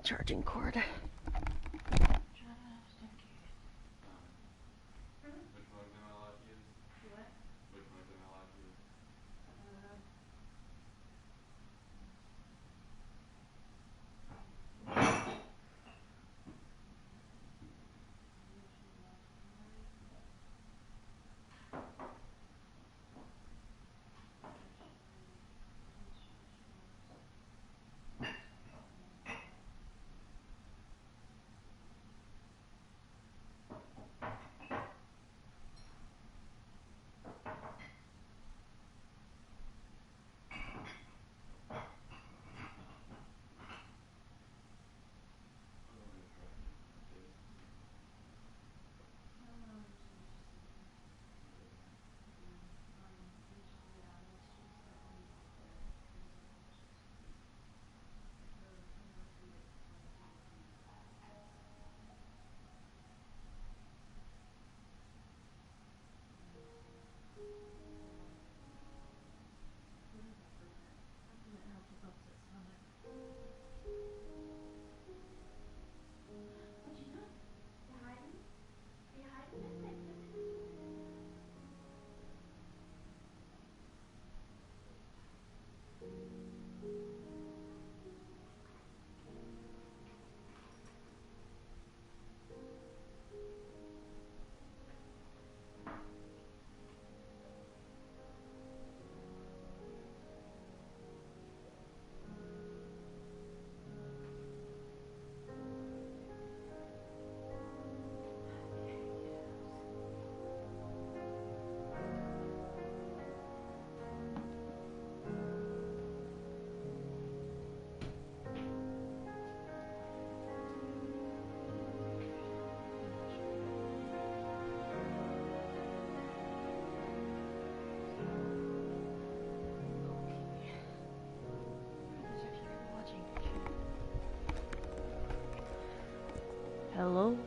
charging cord. Hello?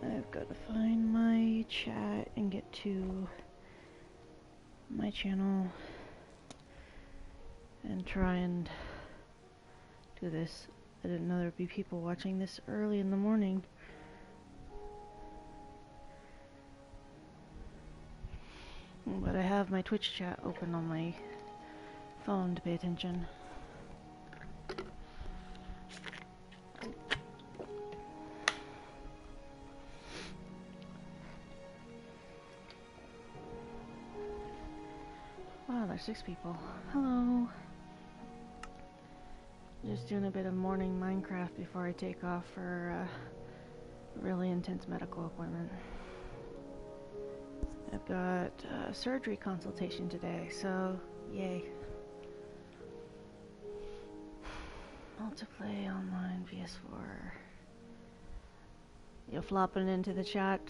I've got to find my chat and get to my channel and try and do this. I didn't know there'd be people watching this early in the morning. But I have my Twitch chat open on my phone to pay attention. Wow, there's 6 people. Hello. Just doing a bit of morning Minecraft before I take off for a really intense medical appointment. I've got a surgery consultation today, so yay. Multiplay online PS4. You're flopping into the chat.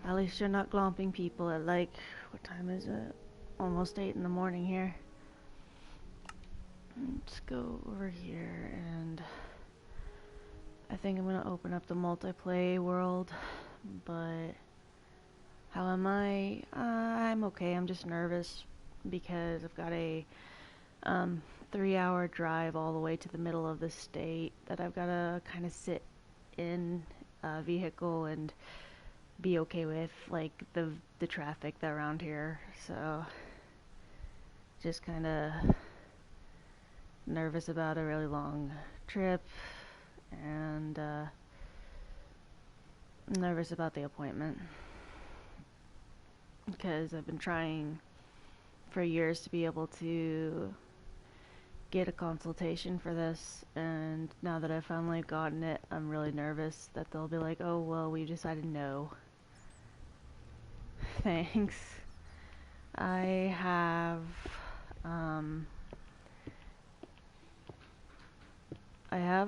At least you're not glomping people at like, what time is it? Almost 8 in the morning here. Let's go over here and I think I'm gonna open up the multiplay world, but how am I? I'm okay. I'm just nervous because I've got a 3-hour drive all the way to the middle of the state that I've got to kind of sit in a vehicle and be okay with, like the traffic around here. So just kind of nervous about a really long trip and nervous about the appointment because I've been trying for years to be able to get a consultation for this, and now that I've finally gotten it, I'm really nervous that they'll be like, oh well, we decided no. Thanks. I have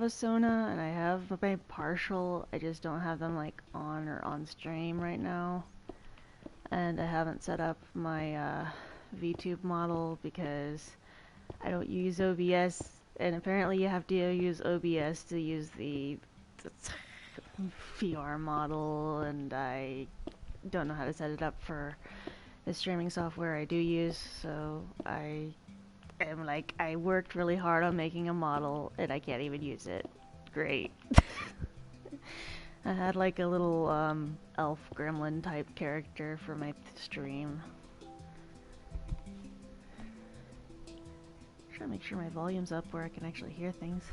a Sona and I have my partial. I just don't have them like on or on stream right now, and I haven't set up my VTube model because I don't use OBS, and apparently you have to use OBS to use the VR model, and I don't know how to set it up for the streaming software I do use, so I worked really hard on making a model and I can't even use it. Great. I had like a little elf gremlin type character for my stream. Try to make sure my volume's up where I can actually hear things.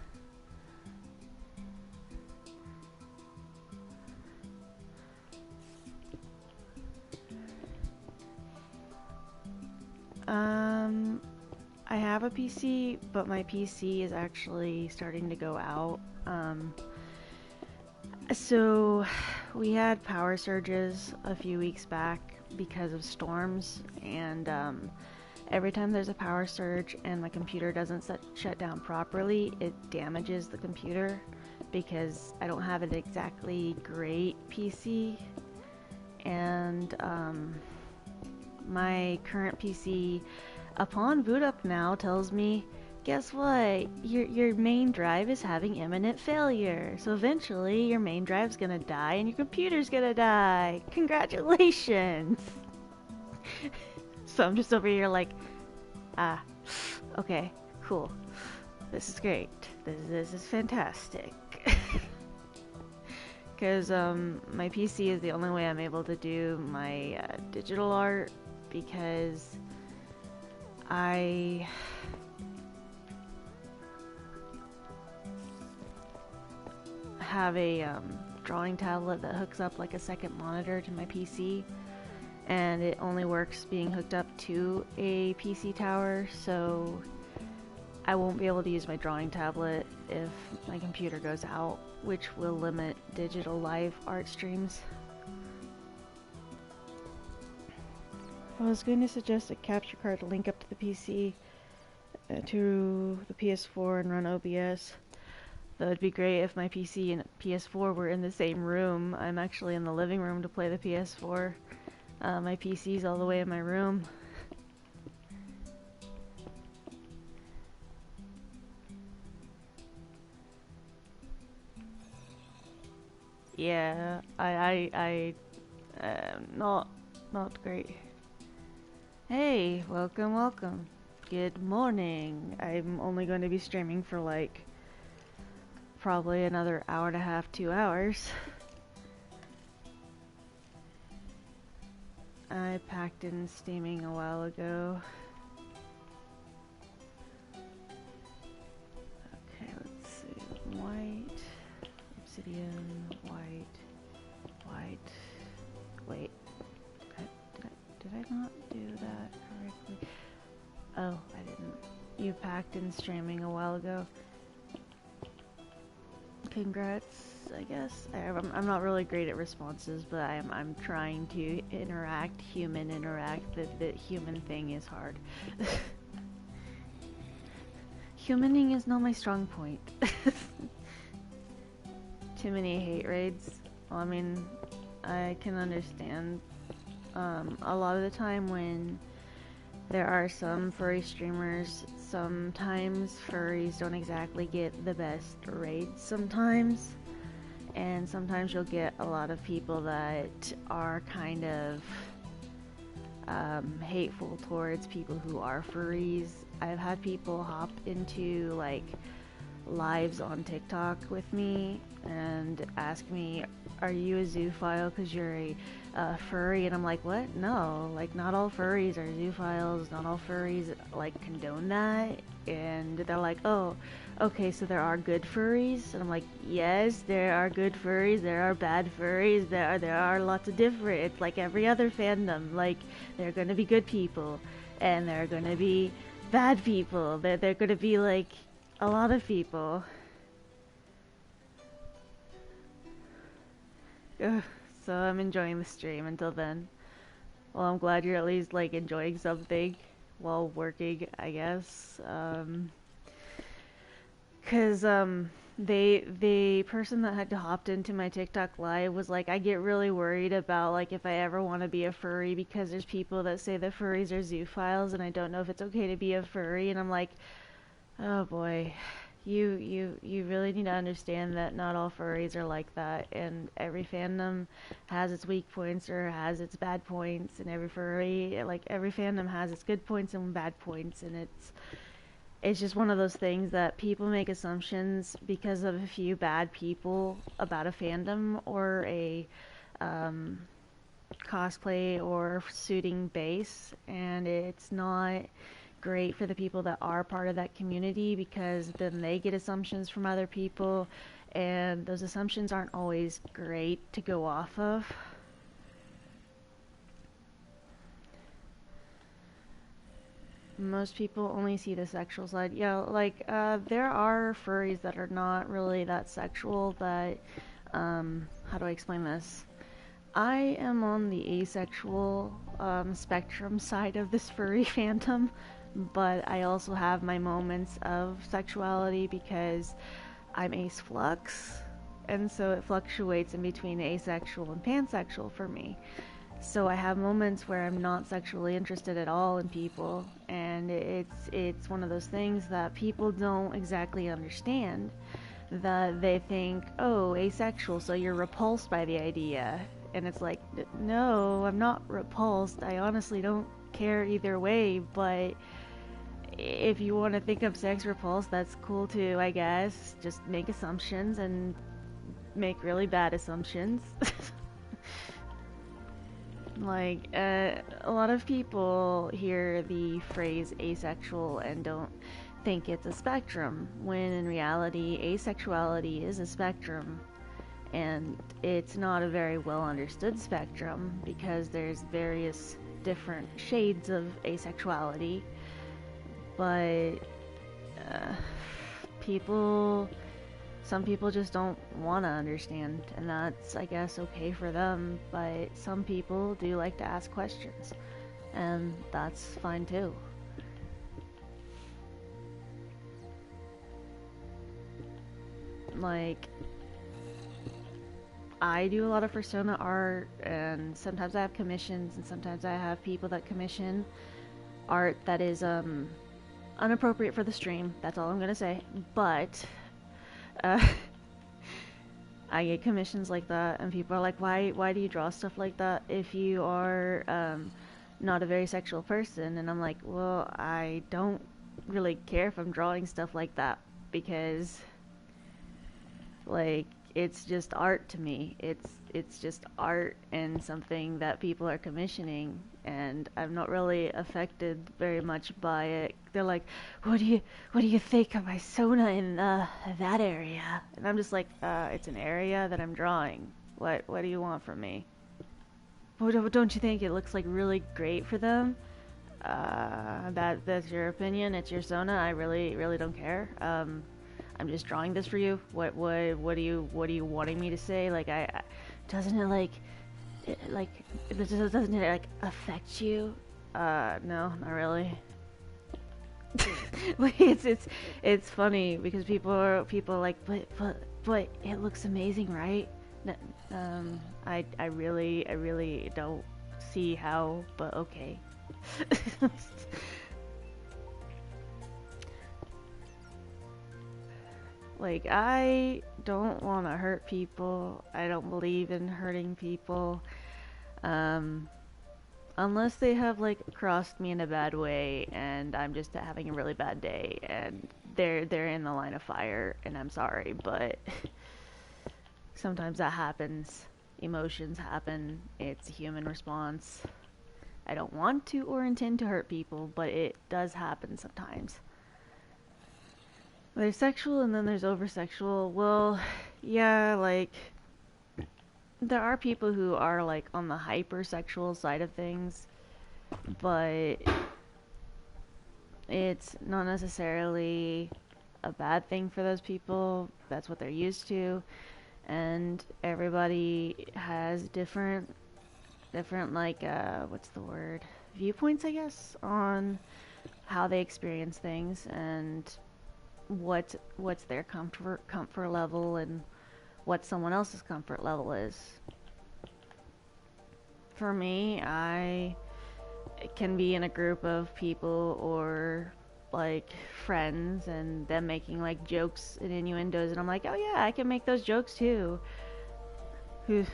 I have a PC, but my PC is actually starting to go out. So we had power surges a few weeks back because of storms, and every time there's a power surge and my computer doesn't shut down properly, it damages the computer because I don't have an exactly great PC, and my current PC, upon boot up now, tells me, guess what? Your main drive is having imminent failure. So eventually your main drive's gonna die and your computer's gonna die. Congratulations! So I'm just over here like, okay, cool. This is great. This is fantastic. Because my PC is the only way I'm able to do my digital art, because I have a drawing tablet that hooks up like a second monitor to my PC, and it only works being hooked up to a PC tower, so I won't be able to use my drawing tablet if my computer goes out, which will limit digital live art streams. I was going to suggest a capture card to link up to the PC to the PS4 and run OBS. That would be great if my PC and PS4 were in the same room. I'm actually in the living room to play the PS4. My PC's all the way in my room. Yeah, not great. Hey, welcome. Good morning. I'm only going to be streaming for like probably another hour and a half, 2 hours. I packed in steaming a while ago. Okay, let's see. White, obsidian, white. Wait, did I not do that correctly? Oh, I didn't. You packed in streaming a while ago. Congrats, I guess. I'm not really great at responses, but I'm trying to human interact. The human thing is hard. Humaning is not my strong point. Too many hate raids. Well, I mean, I can understand. A lot of the time when there are some furry streamers, sometimes furries don't exactly get the best raids sometimes. And sometimes you'll get a lot of people that are kind of hateful towards people who are furries. I've had people hop into like lives on TikTok with me and ask me, are you a zoophile because you're a furry? And I'm like, what? No, like not all furries are zoophiles, not all furries like condone that. And they're like, oh, okay, so there are good furries? And I'm like, yes, there are good furries, there are bad furries, there are lots of different, it's like every other fandom. Like, there are gonna be good people and there are gonna be bad people, they're gonna be like a lot of people. Ugh, so I'm enjoying the stream until then. Well, I'm glad you're at least like enjoying something while working, I guess. Cause the person that had hopped into my TikTok live was like, I get really worried about like if I ever want to be a furry because there's people that say that furries are zoophiles and I don't know if it's okay to be a furry. And I'm like, oh boy, You really need to understand that not all furries are like that, and every fandom has its weak points or has its bad points, and every furry, like every fandom has its good points and bad points, and it's just one of those things that people make assumptions because of a few bad people about a fandom or a um, cosplay or suiting base, and it's not great for the people that are part of that community because then they get assumptions from other people, and those assumptions aren't always great to go off of. Most people only see the sexual side. Yeah, like there are furries that are not really that sexual, but how do I explain this? I am on the asexual spectrum side of this furry phantom, but I also have my moments of sexuality because I'm ace flux, and so it fluctuates in between asexual and pansexual for me. So I have moments where I'm not sexually interested at all in people, and it's one of those things that people don't exactly understand. That they think, oh, asexual, so you're repulsed by the idea, and it's like, no, I'm not repulsed. I honestly don't care either way, but if you want to think of sex repulsed, that's cool too, I guess. Just make assumptions and make really bad assumptions. Like, a lot of people hear the phrase asexual and don't think it's a spectrum, when in reality, asexuality is a spectrum. And it's not a very well understood spectrum because there's various different shades of asexuality. But uh, people some people just don't want to understand, and that's, I guess, okay for them. But some people do like to ask questions, and that's fine too. Like, I do a lot of persona art, and sometimes I have commissions, and sometimes I have people that commission art that is inappropriate for the stream. That's all I'm gonna say. But uh, I get commissions like that, and people are like, "Why do you draw stuff like that if you are not a very sexual person?" And I'm like, "Well, I don't really care if I'm drawing stuff like that because, like, it's just art to me. It's just art and something that people are commissioning, and I'm not really affected very much by it. They're like, what do you think of my Sona in that area?" And I'm just like, it's an area that I'm drawing. What do you want from me? Well, don't you think it looks like really great for them? That's your opinion. It's your Sona. I really don't care. I'm just drawing this for you. What are you wanting me to say? Like, doesn't it like like doesn't it like affect you? No, not really. Like, it's funny because people are like, but it looks amazing, right? I really don't see how, but okay. Like, I don't want to hurt people. I don't believe in hurting people. Um, unless they have like crossed me in a bad way and I'm just having a really bad day and they're in the line of fire and I'm sorry, but sometimes that happens. Emotions happen. It's a human response. I don't want to or intend to hurt people, but it does happen sometimes. There's sexual and then there's over sexual. Well, yeah, like there are people who are like on the hypersexual side of things, but it's not necessarily a bad thing for those people. That's what they're used to, and everybody has different like what's the word? Viewpoints, I guess, on how they experience things and what's their comfort level and what someone else's comfort level is. For me, I can be in a group of people or like friends and them making like jokes and innuendos, and I'm like, oh yeah, I can make those jokes too. Who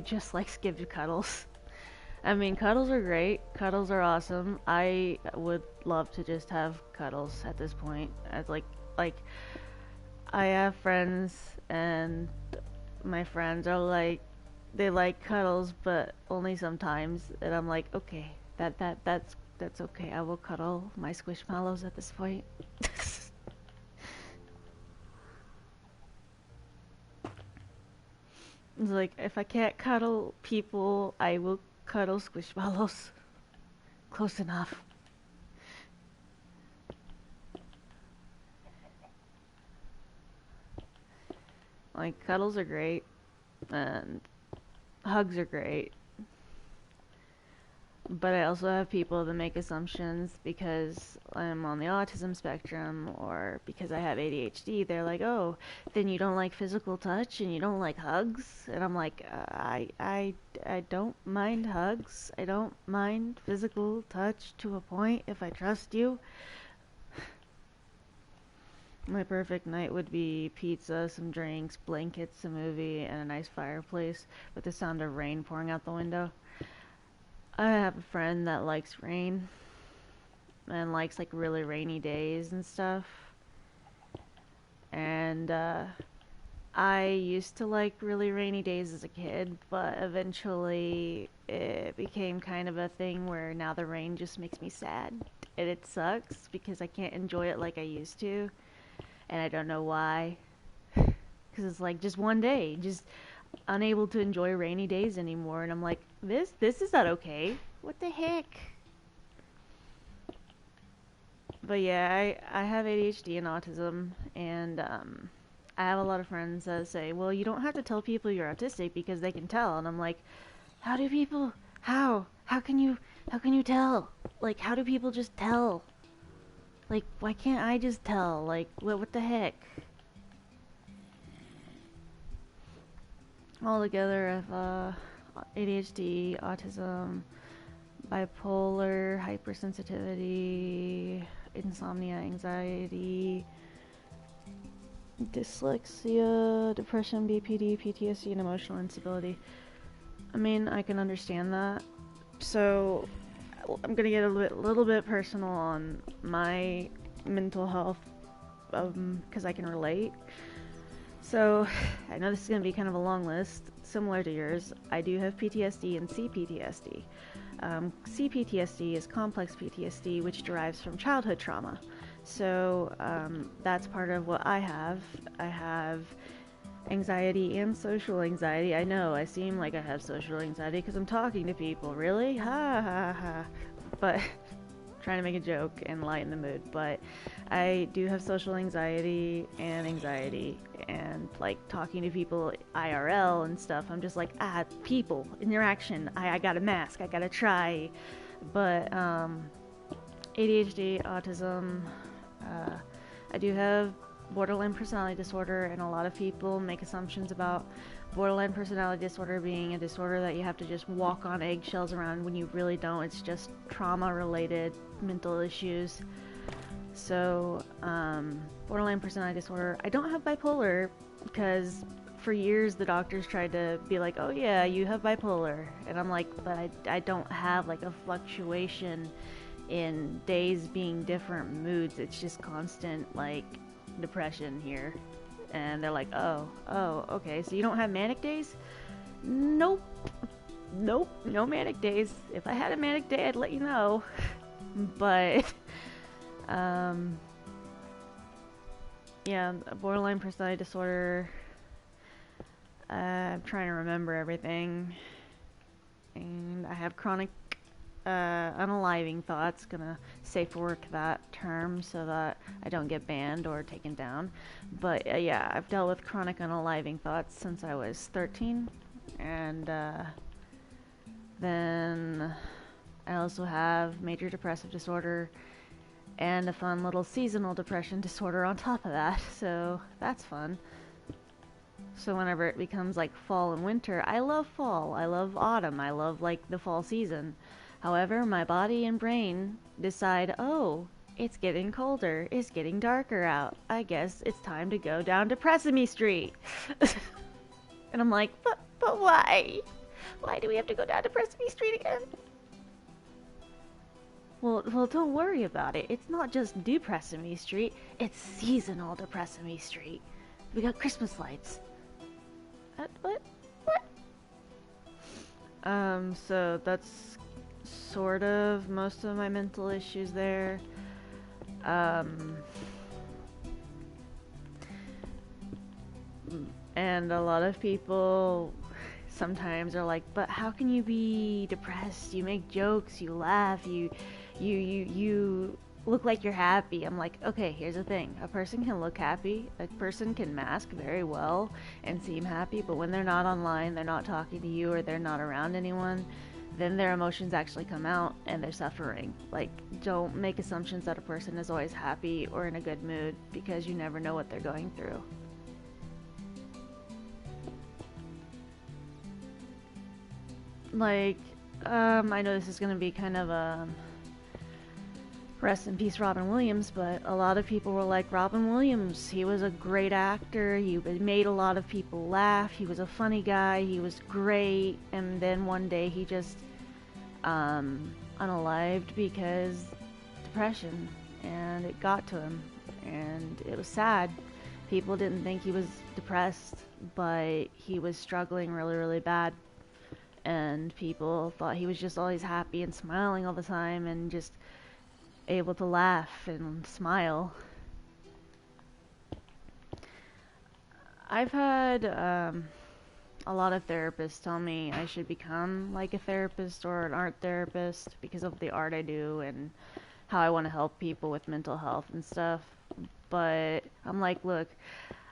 just likes give cuddles. I mean, cuddles are great. Cuddles are awesome. I would love to just have cuddles at this point. As like I have friends, and my friends are like, they like cuddles, but only sometimes. And I'm like, okay, that's okay. I will cuddle my squishmallows at this point. It's like, if I can't cuddle people, I will cuddle squishmallows. Close enough. Like, cuddles are great, and hugs are great. But I also have people that make assumptions because I'm on the autism spectrum or because I have ADHD. They're like, "Oh, then you don't like physical touch and you don't like hugs?" And I'm like, I don't mind hugs. I don't mind physical touch to a point if I trust you. My perfect night would be pizza, some drinks, blankets, a movie, and a nice fireplace with the sound of rain pouring out the window. I have a friend that likes rain and likes like really rainy days and stuff. And I used to like really rainy days as a kid, but eventually it became kind of a thing where now the rain just makes me sad. And it sucks because I can't enjoy it like I used to. And I don't know why. Because it's like just one day, just unable to enjoy rainy days anymore. And I'm like, this is not okay. What the heck? But yeah, I have ADHD and autism, and I have a lot of friends that say, well, you don't have to tell people you're autistic because they can tell. And I'm like, how do people, how can you tell? Like, how do people just tell? Like, why can't I just tell? Like, what the heck? All together, I have ADHD, autism, bipolar, hypersensitivity, insomnia, anxiety, dyslexia, depression, BPD, PTSD, and emotional instability. I mean, I can understand that. So, I'm gonna get a little bit personal on my mental health, because I can relate. So, I know this is gonna be kind of a long list, similar to yours. I do have PTSD and CPTSD. CPTSD is complex PTSD, which derives from childhood trauma. So that's part of what I have. I have anxiety and social anxiety. I know I seem like I have social anxiety because I'm talking to people. Really? Ha ha ha. But trying to make a joke and lighten the mood. But I do have social anxiety, and like talking to people IRL and stuff. I'm just like, people, interaction. I got a mask. I gotta try. But ADHD, autism. I do have borderline personality disorder, and a lot of people make assumptions about borderline personality disorder being a disorder that you have to just walk on eggshells around when you really don't. It's just trauma related mental issues. So, borderline personality disorder. I don't have bipolar because for years the doctors tried to be like, oh yeah, you have bipolar. And I'm like, but I don't have like a fluctuation in days being different moods. It's just constant like depression here. And they're like, oh, okay, so you don't have manic days? Nope, no manic days. If I had a manic day, I'd let you know. But, yeah, borderline personality disorder. I'm trying to remember everything. And I have chronic unaliving thoughts. Gonna safe work that term so that I don't get banned or taken down. But yeah, I've dealt with chronic unaliving thoughts since I was 13, and then I also have major depressive disorder and a fun little seasonal depression disorder on top of that. So that's fun. So whenever it becomes like fall and winter, I love fall, I love autumn, I love like the fall season. However, my body and brain decide, oh, It's getting colder. It's getting darker out. I guess it's time to go down to Sesame Street. And I'm like, but why? Why do we have to go down to Sesame Street again? Well, don't worry about it. It's not just Depressamy Street. It's seasonal Depressamy Street. We got Christmas lights. What? What? So that's sort of most of my mental issues there. Um, and a lot of people sometimes are like, but how can you be depressed? You make jokes, you laugh, you look like you're happy. I'm like, okay, here's the thing. A person can look happy, a person can mask very well and seem happy, but when they're not online, they're not talking to you, or they're not around anyone, then their emotions actually come out and they're suffering. Like, don't make assumptions that a person is always happy or in a good mood, because you never know what they're going through. Like, I know this is going to be kind of a rest in peace Robin Williams, but a lot of people were like, Robin Williams, he was a great actor, he made a lot of people laugh, he was a funny guy, he was great, and then one day he just unalived because depression, and it got to him, and it was sad. People didn't think he was depressed, but he was struggling really, really bad, and people thought he was just always happy and smiling all the time and just able to laugh and smile. I've had a lot of therapists tell me I should become like a therapist or an art therapist because of the art I do and how I want to help people with mental health and stuff. But I'm like, look,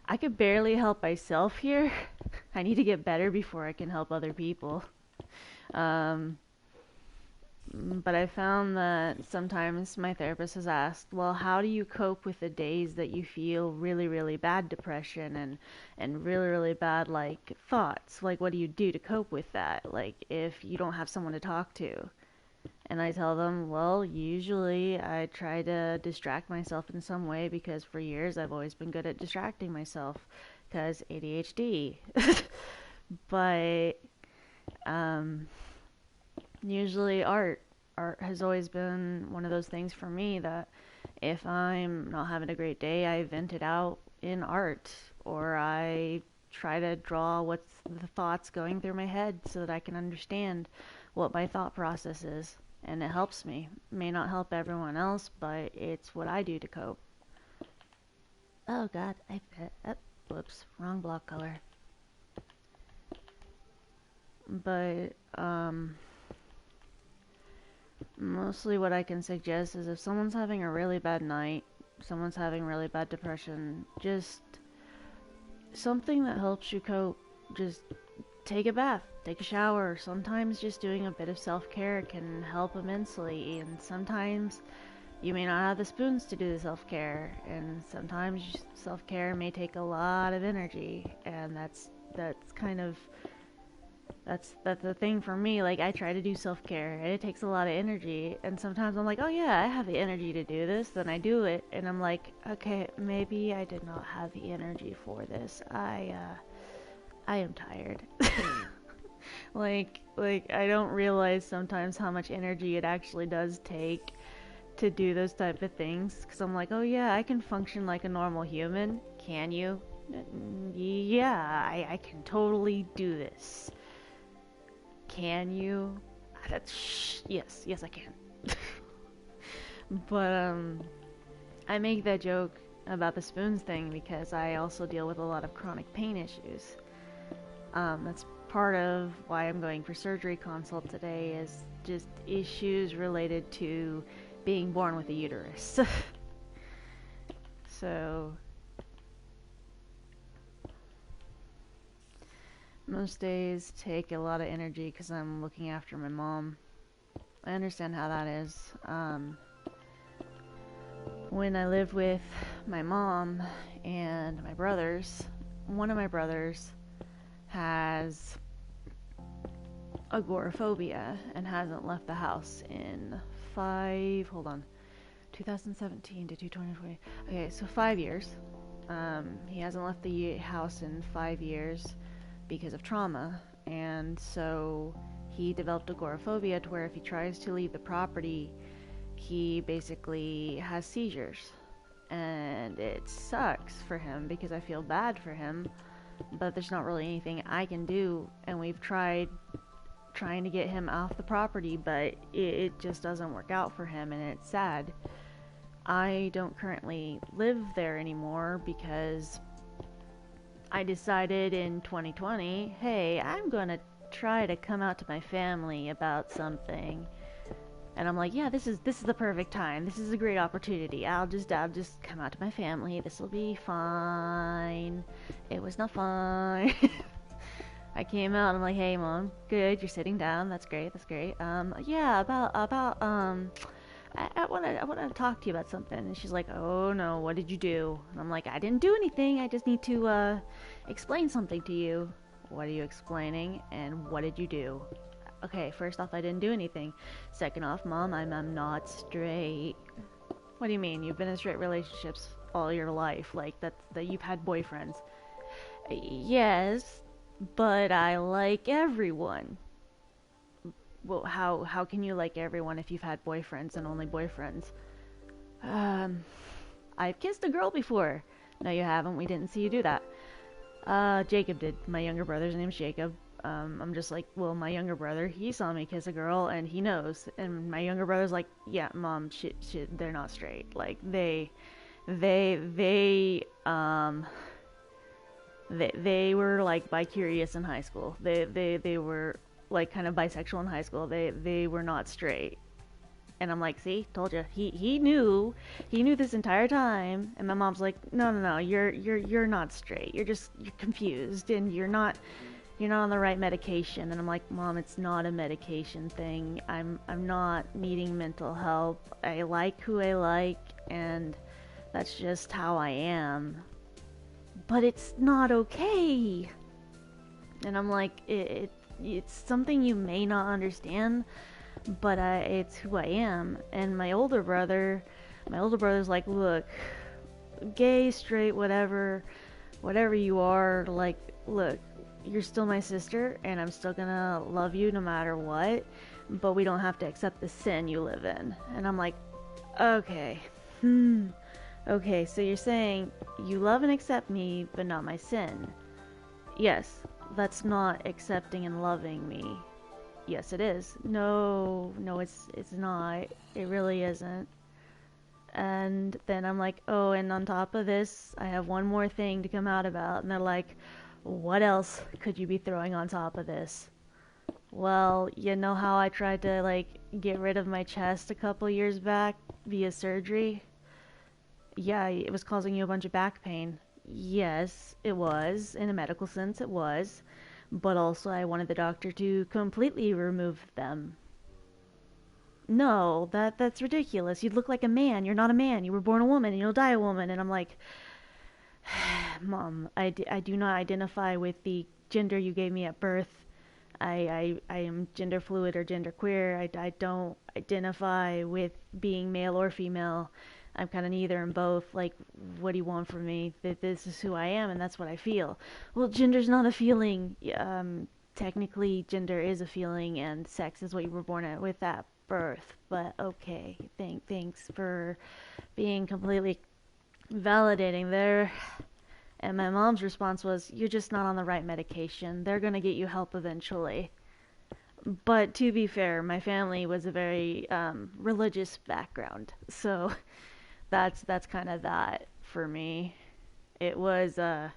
I could barely help myself here. I need to get better before I can help other people. Um, but I found that sometimes my therapist has asked, well, how do you cope with the days that you feel really, really bad depression and really, really bad like thoughts? Like, what do you do to cope with that? Like, if you don't have someone to talk to. And I tell them, well, usually I try to distract myself in some way because for years I've always been good at distracting myself because ADHD. But um, usually art. Art has always been one of those things for me that if I'm not having a great day, I vent it out in art, or I try to draw what's the thoughts going through my head so that I can understand what my thought process is. And it helps me. It may not help everyone else, but it's what I do to cope. Oh god, I bet. Oh, whoops, wrong block color. But mostly what I can suggest is if someone's having a really bad night, someone's having really bad depression, just something that helps you cope. Just take a bath, take a shower. Sometimes just doing a bit of self-care can help immensely, and sometimes you may not have the spoons to do the self-care, and sometimes self-care may take a lot of energy, and that's kind of that's the thing for me. Like, I try to do self-care and it takes a lot of energy, and sometimes I'm like, oh yeah, I have the energy to do this, then I do it, and I'm like, okay, maybe I did not have the energy for this. I am tired. Like I don't realize sometimes how much energy it actually does take to do those type of things, because I'm like, oh yeah, I can function like a normal human. Can you? Yeah, I can totally do this. Can you? Yes, I can. But I make that joke about the spoons thing because I also deal with a lot of chronic pain issues. That's part of why I'm going for surgery consult today, is just issues related to being born with a uterus. So most days take a lot of energy because I'm looking after my mom. I understand how that is. When I lived with my mom and my brothers, one of my brothers has agoraphobia and hasn't left the house in 2017 to 2020. Okay, so 5 years. He hasn't left the house in 5 years because of trauma, and so he developed agoraphobia to where if he tries to leave the property, he basically has seizures. And it sucks for him because I feel bad for him, but there's not really anything I can do, and we've tried trying to get him off the property, but it just doesn't work out for him, and it's sad. I don't currently live there anymore because I decided in 2020, hey, I'm gonna try to come out to my family about something. And I'm like, yeah, this is the perfect time. This is a great opportunity. I'll just come out to my family. This will be fine. It was not fine. I came out and I'm like, hey mom, good, you're sitting down, that's great, that's great. Yeah, I wanna talk to you about something. And she's like, oh no, what did you do? And I'm like, I didn't do anything, I just need to explain something to you. What are you explaining and what did you do? Okay, first off, I didn't do anything. Second off, mom, I'm not straight. What do you mean? You've been in straight relationships all your life, like that you've had boyfriends. Yes, but I like everyone. Well, how can you like everyone if you've had boyfriends and only boyfriends? Um, I've kissed a girl before. No, you haven't. We didn't see you do that. Jacob did. My younger brother's name's Jacob. I'm just like, well, my younger brother, he saw me kiss a girl and he knows. And my younger brother's like, yeah, mom, shit, they're not straight. Like, they, they were like bi-curious in high school. They were like kind of bisexual in high school. They were not straight. And I'm like, see, told you. He knew this entire time. And my mom's like, no, you're not straight. You're confused and you're not on the right medication. And I'm like, mom, it's not a medication thing. I'm not needing mental help. I like who I like, and that's just how I am. But it's not okay. And I'm like, it's something you may not understand, but it's who I am. And my older brother's like, look, gay, straight, whatever you are, like, look, you're still my sister, and I'm still gonna love you no matter what, but we don't have to accept the sin you live in. And I'm like, okay, okay, so you're saying you love and accept me, but not my sin. Yes, that's not accepting and loving me. Yes, it is. No, it's not. It really isn't. And then I'm like, oh, and on top of this, I have one more thing to come out about. And they're like, what else could you be throwing on top of this? Well, you know how I tried to, like, get rid of my chest a couple years back via surgery? Yeah, it was causing you a bunch of back pain. Yes, it was. In a medical sense, it was. But also, I wanted the doctor to completely remove them. No, that's ridiculous. You'd look like a man. You're not a man. You were born a woman, and you'll die a woman. And I'm like, Mom, I do not identify with the gender you gave me at birth. I am gender fluid or gender queer. I don't identify with being male or female. I'm kind of neither and both. Like, what do you want from me? That this is who I am and that's what I feel. Well, gender's not a feeling. Technically, gender is a feeling, and sex is what you were born with at birth. But okay, thanks for being completely validating there. And my mom's response was, you're just not on the right medication. They're going to get you help eventually. But to be fair, my family was a very religious background. So that's kind of that for me. It was, well,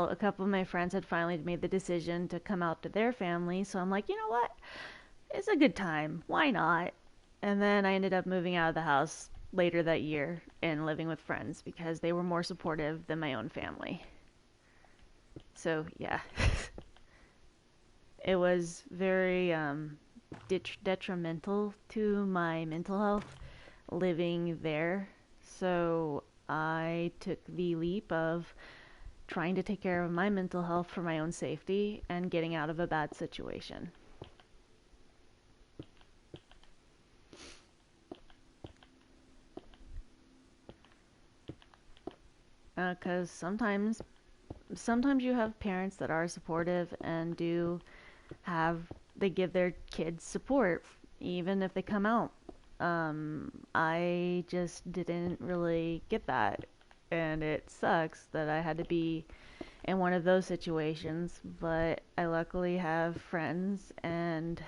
a couple of my friends had finally made the decision to come out to their family. So I'm like, you know what? It's a good time. Why not? And then I ended up moving out of the house later that year and living with friends because they were more supportive than my own family. So, yeah. It was very detrimental to my mental health living there. So, I took the leap of trying to take care of my mental health for my own safety and getting out of a bad situation. 'cause sometimes you have parents that are supportive and do they give their kids support even if they come out. I just didn't really get that, and it sucks that I had to be in one of those situations, but I luckily have friends, and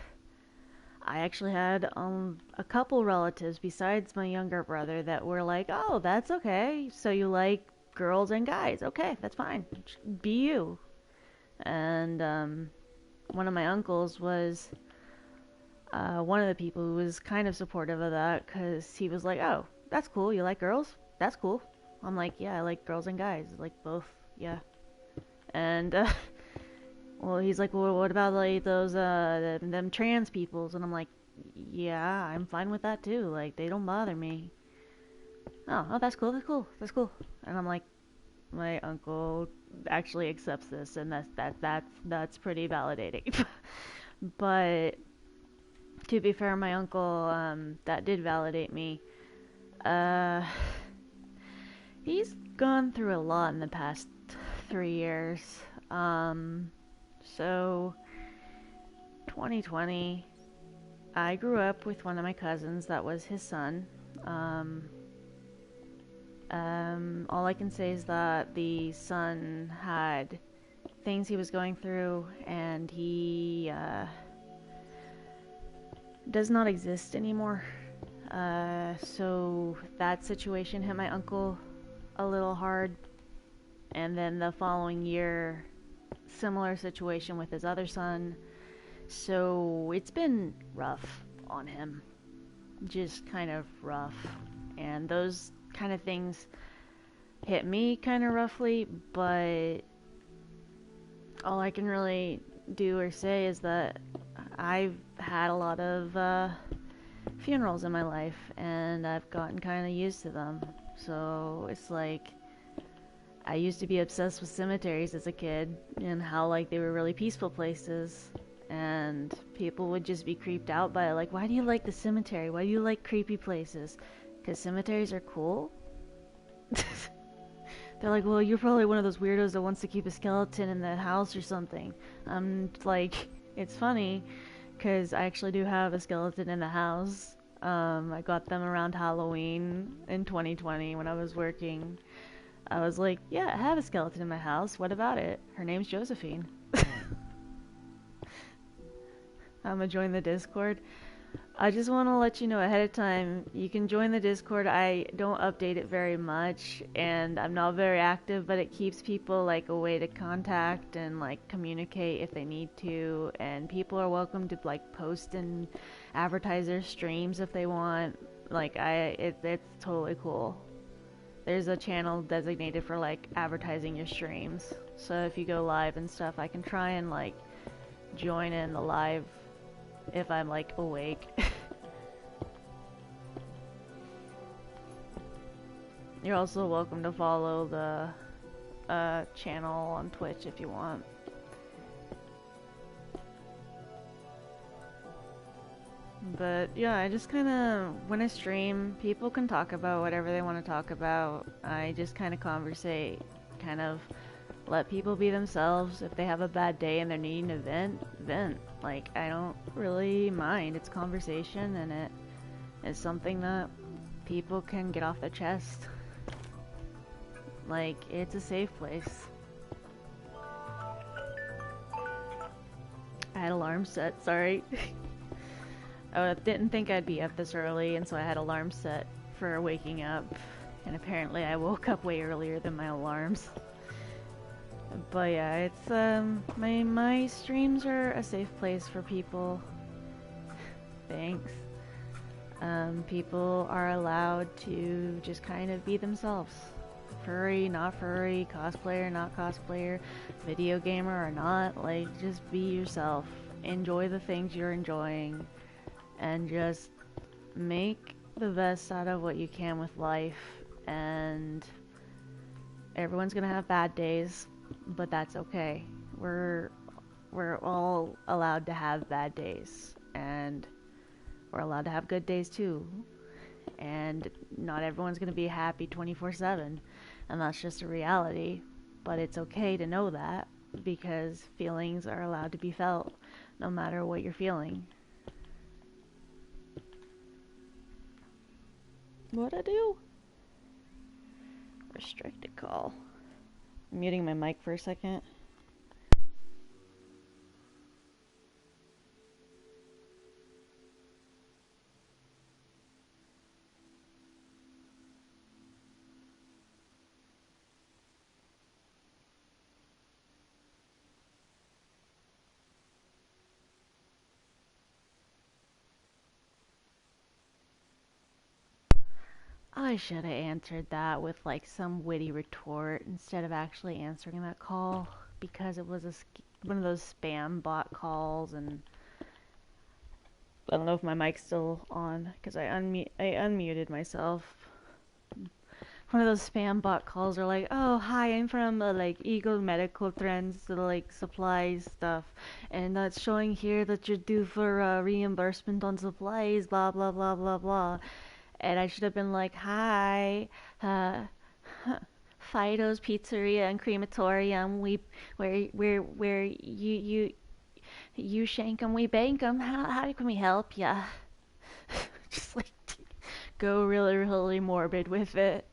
I actually had a couple relatives besides my younger brother that were like, "Oh, that's okay. So you like girls and guys? Okay, that's fine. Be you." And one of my uncles was one of the people who was kind of supportive of that because he was like, "Oh, that's cool. You like girls? That's cool." I'm like, "Yeah, I like girls and guys, like both. Yeah." And well, he's like, "Well, what about like those them trans peoples?" And I'm like, "Yeah, I'm fine with that too. Like they don't bother me." Oh, that's cool. That's cool. That's cool. And I'm like, my uncle actually accepts this, and that's pretty validating. But to be fair, my uncle that did validate me. Uh, he's gone through a lot in the past 3 years. Um, so 2020, I grew up with one of my cousins that was his son. Um, all I can say is that the son had things he was going through, and he does not exist anymore. So that situation hit my uncle a little hard, and then the following year, similar situation with his other son. So it's been rough on him, just kind of rough, and those kind of things hit me kind of roughly, but all I can really do or say is that I've had a lot of funerals in my life, and I've gotten kind of used to them. So it's like I used to be obsessed with cemeteries as a kid and how like they were really peaceful places, and people would just be creeped out by it. Like, why do you like the cemetery? Why do you like creepy places? Because cemeteries are cool. They're like, well, you're probably one of those weirdos that wants to keep a skeleton in the house or something. I'm like, it's funny because I actually do have a skeleton in the house. I got them around Halloween in 2020 when I was working. I was like, yeah, I have a skeleton in my house. What about it? Her name's Josephine. I'm gonna join the Discord. I just want to let you know ahead of time, you can join the Discord. I don't update it very much, and I'm not very active, but it keeps people like a way to contact and like communicate if they need to, and people are welcome to like post and advertise their streams if they want. Like it's totally cool. There's a channel designated for like advertising your streams. So if you go live and stuff, I can try and like join in the live if I'm like awake. You're also welcome to follow the channel on Twitch if you want. But yeah, I just kind of, when I stream, people can talk about whatever they want to talk about. I just kind of conversate, kind of let people be themselves. If they have a bad day and they're needing to vent. Like, I don't really mind. It's conversation, and it is something that people can get off their chest. Like, it's a safe place. I had alarm set, sorry. I didn't think I'd be up this early, and so I had alarm set for waking up. And apparently I woke up way earlier than my alarms. But yeah, it's my streams are a safe place for people. Thanks. People are allowed to just kind of be themselves. Furry, not furry, cosplayer, not cosplayer, video gamer or not, like just be yourself. Enjoy the things you're enjoying and just make the best out of what you can with life. And everyone's gonna have bad days, but that's okay. We're all allowed to have bad days, and we're allowed to have good days too. And not everyone's gonna be happy 24/7. and that's just a reality. But it's okay to know that because feelings are allowed to be felt no matter what you're feeling. What'd I do? Restricted call. I'm muting my mic for a second. I should have answered that with like some witty retort instead of actually answering that call because it was one of those spam bot calls, and I don't know if my mic's still on because I unmuted myself. One of those spam bot calls are like, "Oh, hi, I'm from like Eagle Medical Trends, like supplies stuff, and it's showing here that you're due for reimbursement on supplies, blah blah blah blah blah." And I should have been like, "Hi, uh, Fido's Pizzeria and Crematorium. Where you shank 'em, we bank 'em. How can we help ya?" Just like go really really morbid with it,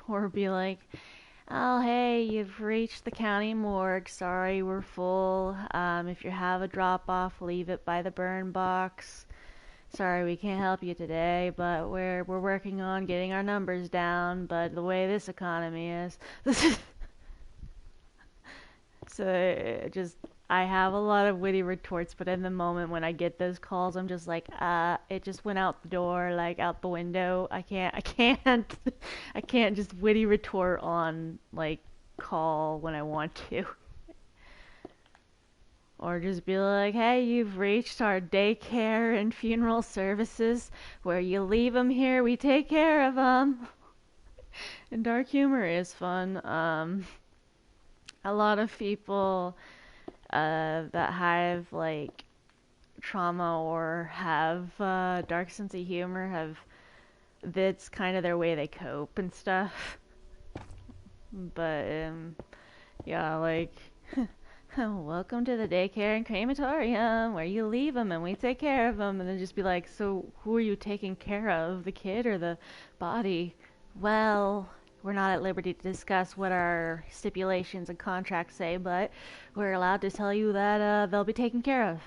or be like, "Oh, hey, you've reached the county morgue. Sorry, we're full. If you have a drop off, leave it by the burn box. Sorry, we can't help you today, but we're working on getting our numbers down. But the way this economy is, so just I have a lot of witty retorts, but in the moment when I get those calls, I'm just like, it just went out the door, like out the window. I can't, I can't just witty retort on like call when I want to. Or just be like, "Hey, you've reached our daycare and funeral services. Where you leave them here, we take care of them." And dark humor is fun. A lot of people that have like trauma or have dark sense of humor have that's kind of their way they cope and stuff. But yeah, like welcome to the daycare and crematorium where you leave them and we take care of them. And then just be like, "So who are you taking care of, the kid or the body?" "Well, we're not at liberty to discuss what our stipulations and contracts say, but we're allowed to tell you that they'll be taken care of."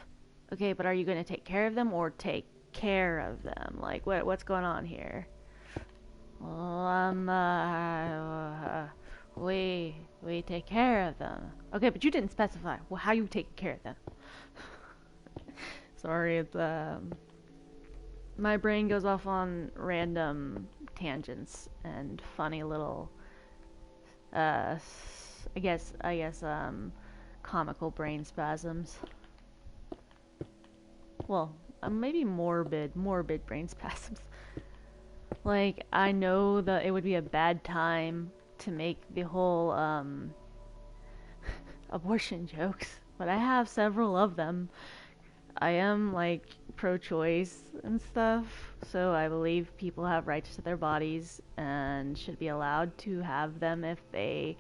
"Okay, but are you going to take care of them or take care of them? Like, what's going on here?" "Well, we take care of them." "Okay, but you didn't specify. Well, how you taking care of them?" Sorry, it's my brain goes off on random tangents and funny little I guess comical brain spasms. Well, maybe morbid brain spasms. Like, I know that it would be a bad time to make the whole abortion jokes, but I have several of them. I am like pro-choice and stuff, so I believe people have rights to their bodies and should be allowed to have them if they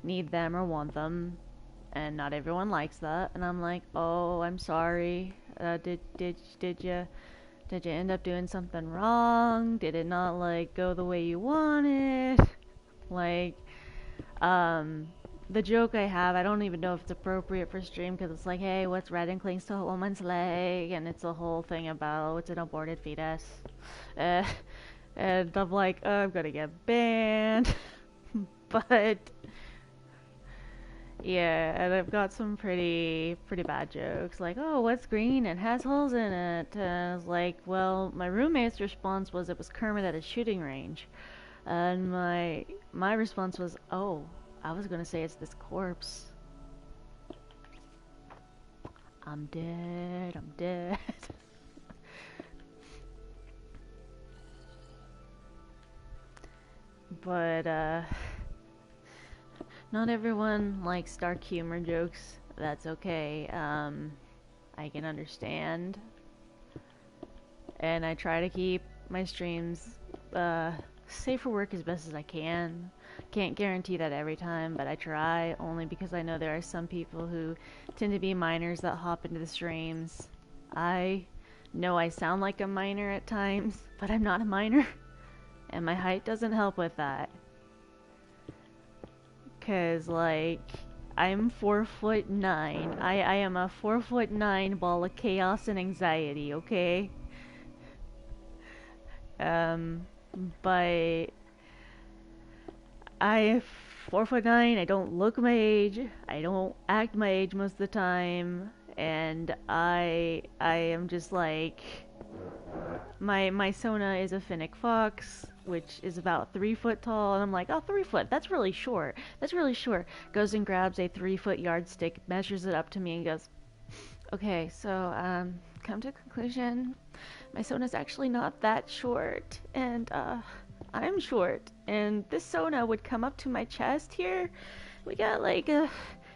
need them or want them. And not everyone likes that. And I'm like, "Oh, I'm sorry. Did you end up doing something wrong? Did it not like go the way you wanted?" Like, um, the joke I have, I don't even know if it's appropriate for stream because it's like, "Hey, what's red and clings to a woman's leg?" And it's a whole thing about, oh, it's an aborted fetus. Uh, and I'm like, oh, I'm gonna get banned. But yeah, and I've got some pretty bad jokes like, "Oh, what's green and has holes in it?" And I was like, well, my roommate's response was it was Kermit at a shooting range, and my response was, "Oh, I was gonna say it's this corpse. I'm dead. I'm dead." But not everyone likes dark humor jokes. That's okay. I can understand. And I try to keep my streams safe for work as best as I can. Can't guarantee that every time, but I try, only because I know there are some people who tend to be minors that hop into the streams. I know I sound like a minor at times, but I'm not a minor, and my height doesn't help with that. Cause like I'm 4'9". I am a 4'9" ball of chaos and anxiety, okay? Um but I 4'9". I don't look my age. I don't act my age most of the time, and I am just like my Sona is a Finnick fox, which is about 3 foot tall, and I'm like, oh, 3 foot, that's really short. That's really short. Goes and grabs a 3 foot yardstick, measures it up to me, and goes, okay, so come to a conclusion. My Sona's actually not that short, and I'm short, and this Sona would come up to my chest here. We got like a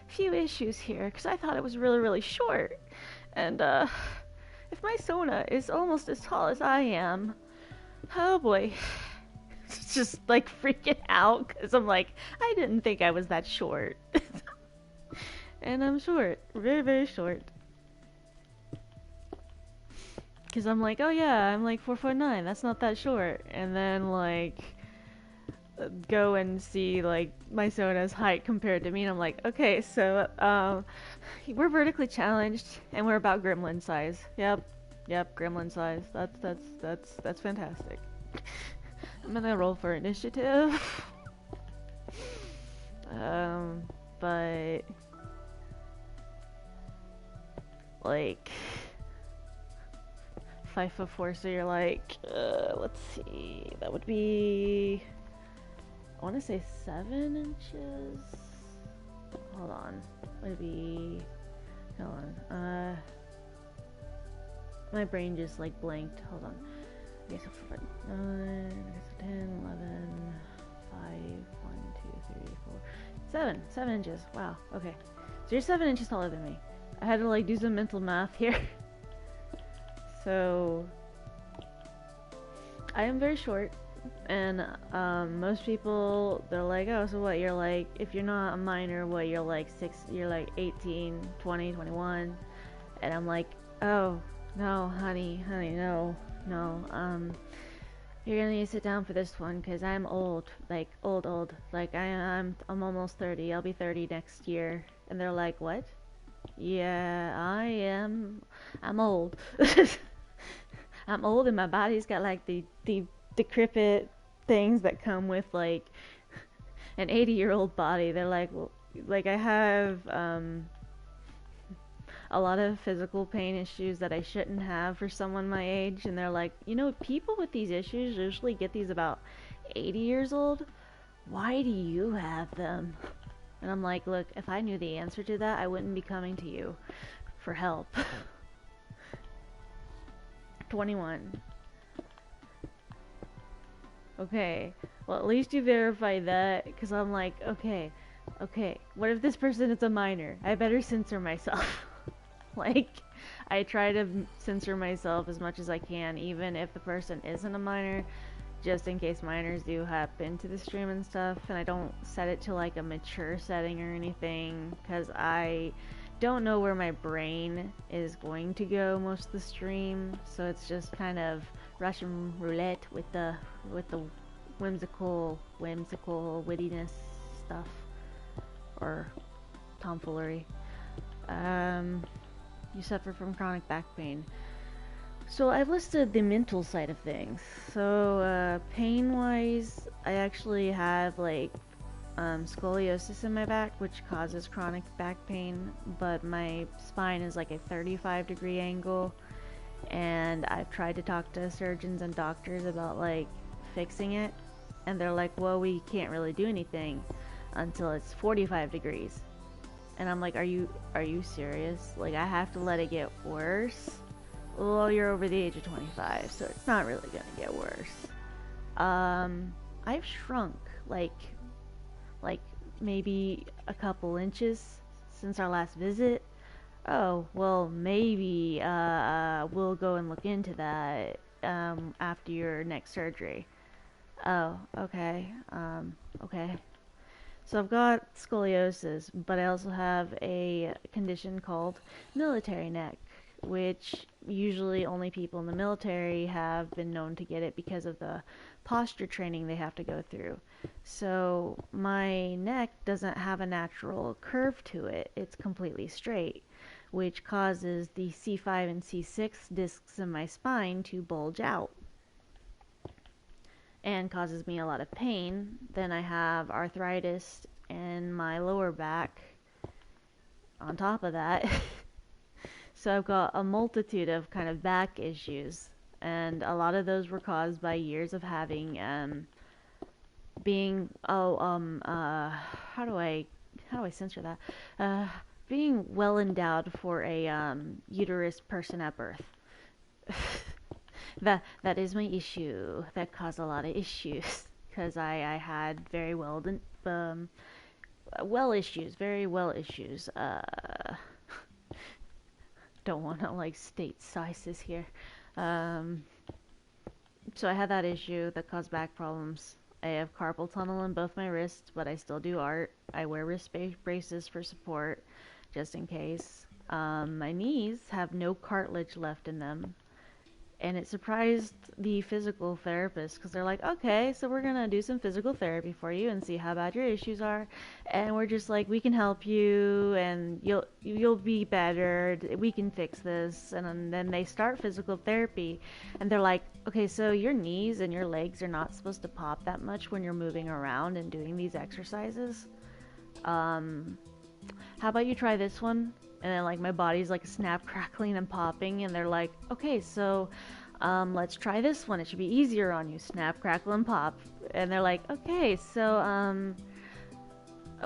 few issues here, because I thought it was really, really short. And if my Sona is almost as tall as I am, oh boy. It's just like freaking out, because I'm like, I didn't think I was that short. And I'm short. Very, very short. Because I'm like, oh yeah, I'm like 4'9". That's not that short. And then like go and see like my Sona's height compared to me, and I'm like, okay, so we're vertically challenged, and we're about gremlin size. Yep, gremlin size. That's fantastic. I'm gonna roll for initiative. But like 5'4", so you're like, let's see, that would be, I want to say 7 inches. Hold on, would be, hold on, my brain just like blanked. Hold on. Okay, so 9, 10, 11, 5, 1, 2, 3, 4, 7 inches. Wow. Okay, so you're 7 inches taller than me. I had to like do some mental math here. So I am very short, and most people, they're like, oh, so what, you're like, if you're not a minor, what, you're like 18, 20, 21, and I'm like, oh, no, honey, no, you're gonna need to sit down for this one, because I'm old, like, old, like, I'm almost 30, I'll be 30 next year, and they're like, what? Yeah, I'm old. I'm old, and my body's got like the decrepit things that come with like an 80-year-old body. They're like, well, like I have a lot of physical pain issues that I shouldn't have for someone my age, and they're like, people with these issues usually get these about 80 years old. Why do you have them? And I'm like, look, if I knew the answer to that, I wouldn't be coming to you for help. 21. Okay, well, at least you verified that, because I'm like, okay, what if this person is a minor? I better censor myself. Like, I try to censor myself as much as I can, even if the person isn't a minor, just in case minors do happen to the stream and stuff, and I don't set it to like a mature setting or anything, because I don't know where my brain is going to go most of the stream, so it's just kind of Russian roulette with the whimsical wittiness stuff, or tomfoolery. You suffer from chronic back pain. So I've listed the mental side of things. So pain-wise, I actually have like scoliosis in my back, which causes chronic back pain, but my spine is like a 35-degree angle, and I've tried to talk to surgeons and doctors about like fixing it, and they're like, well, we can't really do anything until it's 45 degrees. And I'm like, are you serious? Like, I have to let it get worse? Well, you're over the age of 25, so it's not really gonna get worse. I've shrunk like maybe a couple inches since our last visit. Oh, well, maybe we'll go and look into that after your next surgery. Oh, okay. Okay. So I've got scoliosis, but I also have a condition called military neck, which usually only people in the military have been known to get it because of the posture training they have to go through. So my neck doesn't have a natural curve to it. It's completely straight, which causes the C5 and C6 discs in my spine to bulge out and causes me a lot of pain. Then I have arthritis in my lower back on top of that. So I've got a multitude of kind of back issues, and a lot of those were caused by years of having being how do I censor that? Being well endowed for a uterus person at birth. That is my issue. That caused a lot of issues because I had very very well issues. Don't want to like state sizes here. Um, so I had that issue that caused back problems. I have carpal tunnel in both my wrists, but I still do art. I wear wrist braces for support, just in case. My knees have no cartilage left in them, and it surprised the physical therapist because they're like, okay, so we're gonna do some physical therapy for you and see how bad your issues are, and we're just like, we can help you and you'll be better, we can fix this. And then they start physical therapy and they're like, okay, so your knees and your legs are not supposed to pop that much when you're moving around and doing these exercises. um how about you try this one? And then like my body's like snap, crackling, and popping, and they're like, okay, so let's try this one. It should be easier on you. Snap, crackle, and pop. And they're like, okay, so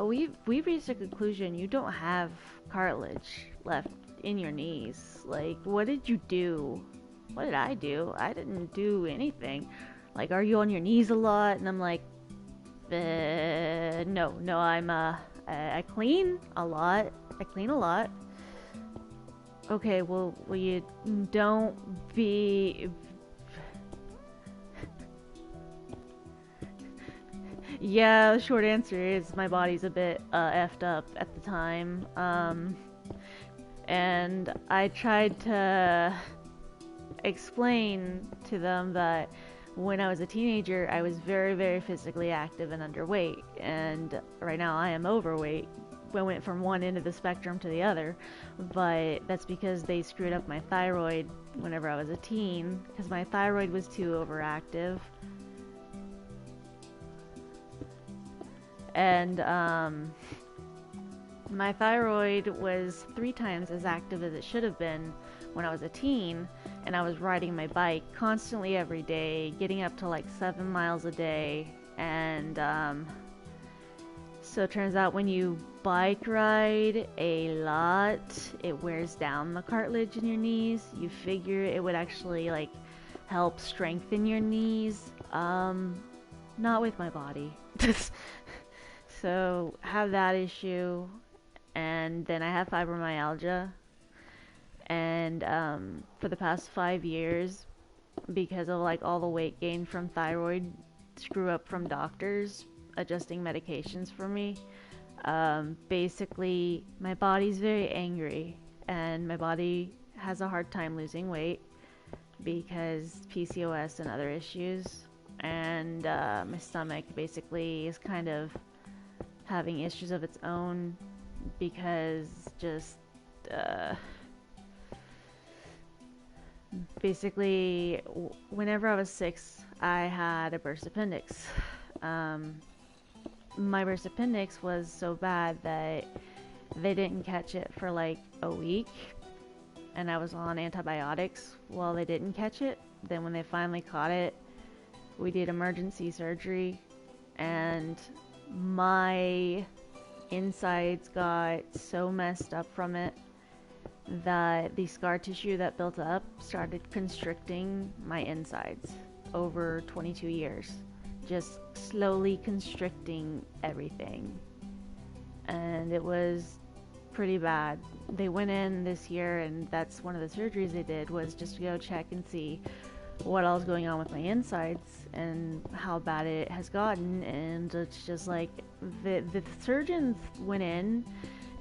we've reached a conclusion. You don't have cartilage left in your knees. Like, what did you do? What did I do? I didn't do anything. Like, are you on your knees a lot? And I'm like, no, I clean a lot. I clean a lot. Okay, well, you don't be. Yeah, the short answer is my body's a bit effed up at the time. And I tried to explain to them that when I was a teenager, I was very, very physically active and underweight. And right now I am overweight. I went from one end of the spectrum to the other, but that's because they screwed up my thyroid whenever I was a teen, because my thyroid was too overactive. And my thyroid was 3 times as active as it should have been when I was a teen, and I was riding my bike constantly every day, getting up to like 7 miles a day. And so it turns out when you bike ride a lot, it wears down the cartilage in your knees. You figure it would actually like help strengthen your knees. Not with my body. So have that issue, and then I have fibromyalgia. And for the past 5 years, because of like all the weight gain from thyroid screw up from doctors adjusting medications for me, basically my body's very angry, and my body has a hard time losing weight because PCOS and other issues. And my stomach basically is kind of having issues of its own because just basically whenever I was 6, I had a burst appendix. My burst appendix was so bad that they didn't catch it for like a week, and I was on antibiotics while they didn't catch it. Then when they finally caught it, we did emergency surgery, and my insides got so messed up from it that the scar tissue that built up started constricting my insides over 22 years. Just slowly constricting everything. And it was pretty bad. They went in this year, and that's one of the surgeries they did, was just to go check and see what all's going on with my insides and how bad it has gotten. And it's just like the surgeons went in,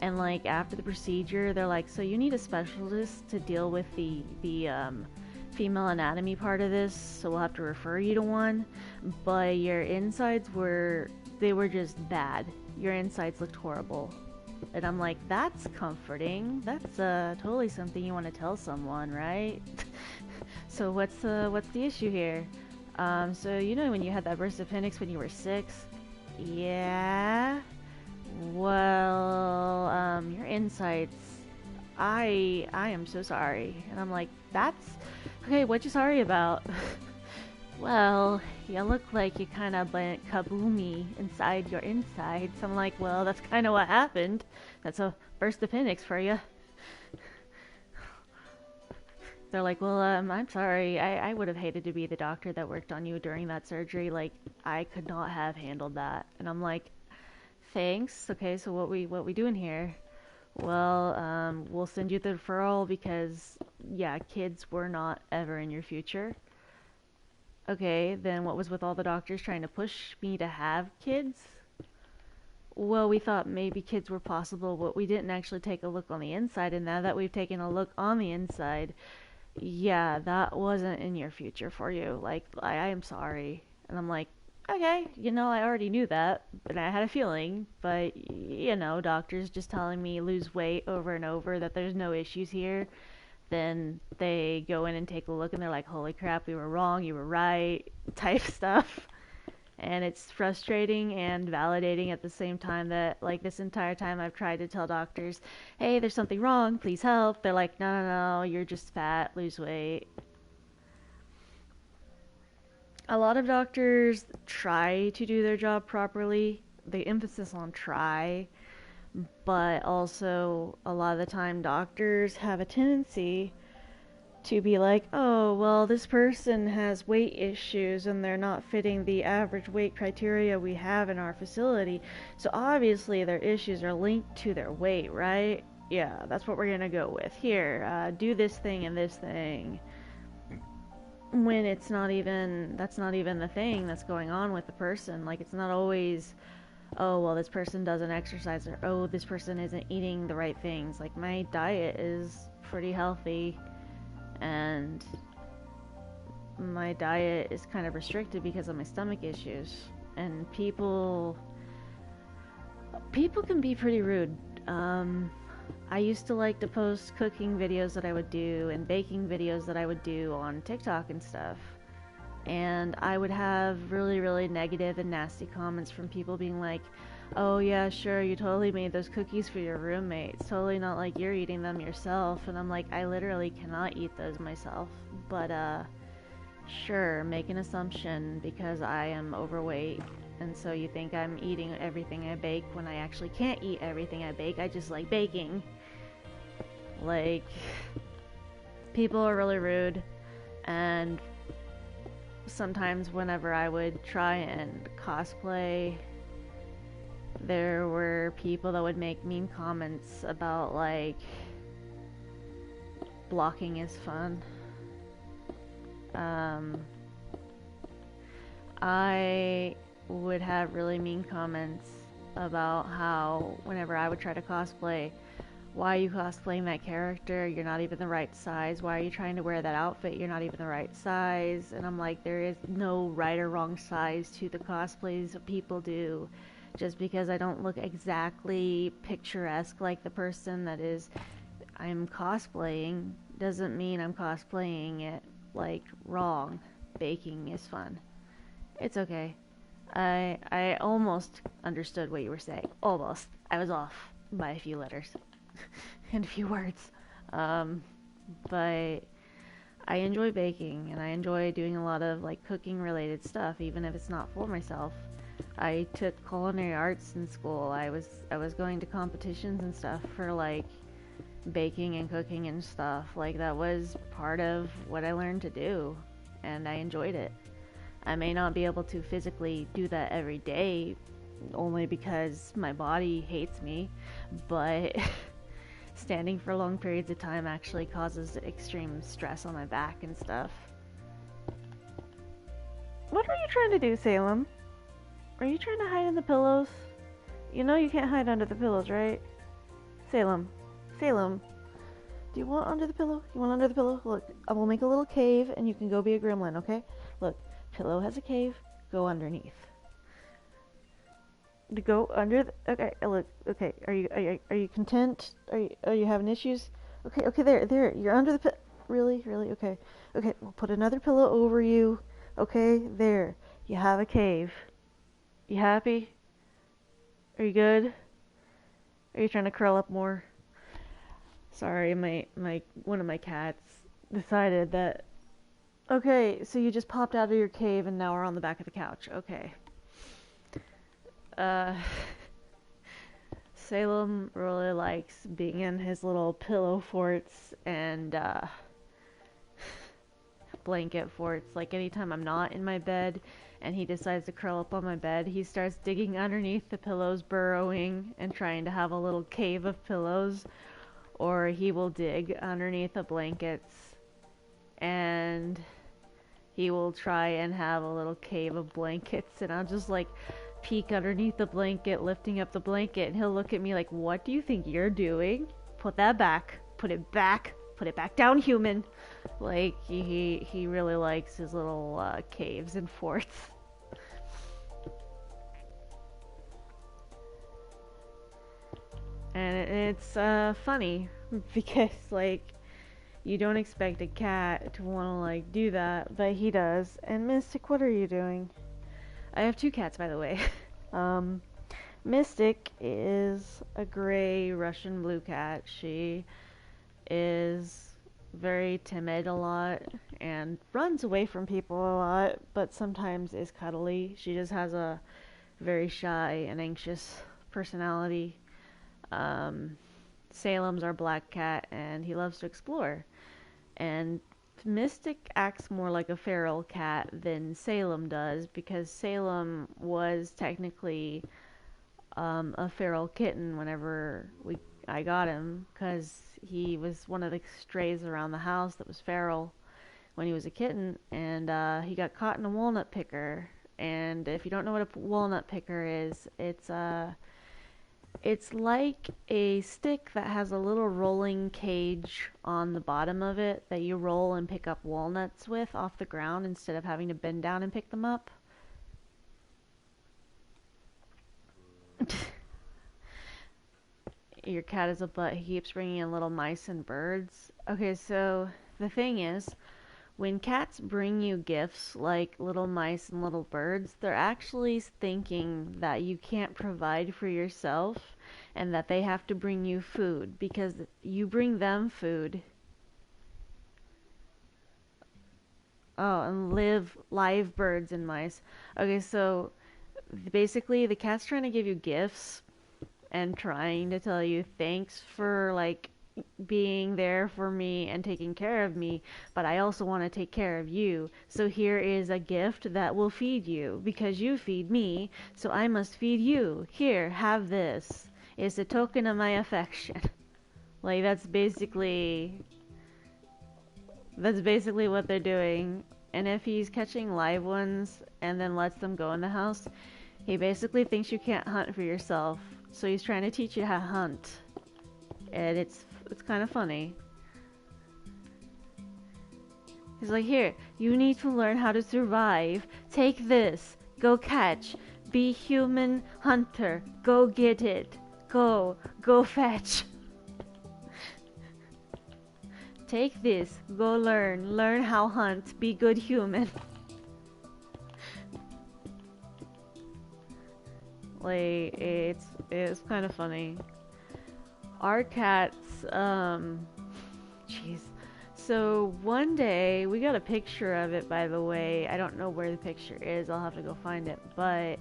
and like after the procedure they're like, so you need a specialist to deal with the female anatomy part of this, so we'll have to refer you to one. But your insides were, they were just bad. Your insides looked horrible. And I'm like, that's comforting. That's totally something you want to tell someone, right? So what's the issue here? So you know when you had that burst appendix when you were 6? Yeah. Well, your insides. I am so sorry. And I'm like, that's okay. What you sorry about? Well, you look like you kind of went kaboomy inside your insides. I'm like, well, that's kind of what happened. That's a burst appendix for you. They're like, well, I'm sorry. I would have hated to be the doctor that worked on you during that surgery. Like, I could not have handled that. And I'm like, thanks. Okay, so what we doing here? Well, we'll send you the referral because, yeah, kids were not ever in your future. Okay, then what was with all the doctors trying to push me to have kids? Well, we thought maybe kids were possible, but we didn't actually take a look on the inside, and now that we've taken a look on the inside, yeah, that wasn't in your future for you. Like, I am sorry. And I'm like, okay, I already knew that, but I had a feeling. But, doctors just telling me lose weight over and over, that there's no issues here. Then they go in and take a look and they're like, holy crap, we were wrong, you were right, type stuff. And it's frustrating and validating at the same time that, like, this entire time I've tried to tell doctors, hey, there's something wrong, please help. They're like, no, no, no, you're just fat, lose weight. A lot of doctors try to do their job properly. The emphasis on try, but also a lot of the time doctors have a tendency to be like, oh, well, this person has weight issues and they're not fitting the average weight criteria we have in our facility. So obviously their issues are linked to their weight, right? Yeah, that's what we're going to go with. Here, do this thing and this thing. When that's not even the thing that's going on with the person. Like, it's not always, oh, well, this person doesn't exercise, or, oh, this person isn't eating the right things. Like, my diet is pretty healthy, and my diet is kind of restricted because of my stomach issues. And people can be pretty rude. I used to like to post cooking videos that I would do and baking videos that I would do on TikTok and stuff. And I would have really, really negative and nasty comments from people being like, oh yeah, sure, you totally made those cookies for your roommate. It's totally not like you're eating them yourself. And I'm like, I literally cannot eat those myself. But sure, make an assumption because I am overweight. And so you think I'm eating everything I bake when I actually can't eat everything I bake. I just like baking. Like, people are really rude. And sometimes whenever I would try and cosplay, there were people that would make mean comments about, like, blocking is fun. I would have really mean comments about how whenever I would try to cosplay, why are you cosplaying that character? You're not even the right size. Why are you trying to wear that outfit? You're not even the right size. And I'm like, there is no right or wrong size to the cosplays people do. Just because I don't look exactly picturesque like the person that is I'm cosplaying doesn't mean I'm cosplaying it like wrong. Baking is fun. It's okay. I almost understood what you were saying. Almost. I was off by a few letters and a few words. But I enjoy baking and I enjoy doing a lot of like cooking related stuff, even if it's not for myself. I took culinary arts in school. I was going to competitions and stuff for like baking and cooking and stuff. Like, that was part of what I learned to do, and I enjoyed it. I may not be able to physically do that every day, only because my body hates me, but standing for long periods of time actually causes extreme stress on my back and stuff. What are you trying to do, Salem? Are you trying to hide in the pillows? You know you can't hide under the pillows, right? Salem. Salem. Do you want under the pillow? You want under the pillow? Look, I will make a little cave and you can go be a gremlin, okay? Look, pillow has a cave. Go underneath. To go under the, okay, look, okay. Are you content? Are you having issues? Okay, there. You're under the really? Okay. Okay, we'll put another pillow over you. Okay, there. You have a cave. You happy? Are you good? Are you trying to curl up more? Sorry, my one of my cats decided that. Okay, so you just popped out of your cave and now we're on the back of the couch. Okay. Salem really likes being in his little pillow forts and blanket forts. Like anytime I'm not in my bed and he decides to curl up on my bed, he starts digging underneath the pillows, burrowing and trying to have a little cave of pillows. Or he will dig underneath the blankets and he will try and have a little cave of blankets, and I'll just like peek underneath the blanket, lifting up the blanket, and he'll look at me like, what do you think you're doing? Put that back. Put it back down, human. Like he really likes his little caves and forts. And it's funny because like you don't expect a cat to want to like do that, but he does. And Mystic, what are you doing? I have 2 cats, by the way. Mystic is a gray Russian blue cat. She is very timid a lot and runs away from people a lot, but sometimes is cuddly. She just has a very shy and anxious personality. Salem's our black cat, and he loves to explore. And Mystic acts more like a feral cat than Salem does, because Salem was technically a feral kitten whenever I got him, because he was one of the strays around the house that was feral when he was a kitten, and he got caught in a walnut picker. And if you don't know what a walnut picker is, it's like a stick that has a little rolling cage on the bottom of it that you roll and pick up walnuts with off the ground instead of having to bend down and pick them up. Your cat is a butt. He keeps bringing in little mice and birds. Okay, so the thing is, when cats bring you gifts like little mice and little birds, they're actually thinking that you can't provide for yourself and that they have to bring you food because you bring them food. Oh, and live birds and mice. Okay, so basically the cat's trying to give you gifts and trying to tell you thanks for like being there for me and taking care of me, but I also want to take care of you. So here is a gift that will feed you because you feed me, so I must feed you. Here, have this. It's a token of my affection. Like that's basically what they're doing. And if he's catching live ones and then lets them go in the house, he basically thinks you can't hunt for yourself. So he's trying to teach you how to hunt. And it's kind of funny. He's like, here, you need to learn how to survive. Take this. Go catch. Be human hunter. Go get it. Go fetch. Take this. Go learn. Learn how hunt. Be good human. Like, it's kind of funny. Our cats, jeez. So one day, we got a picture of it, by the way. I don't know where the picture is. I'll have to go find it. But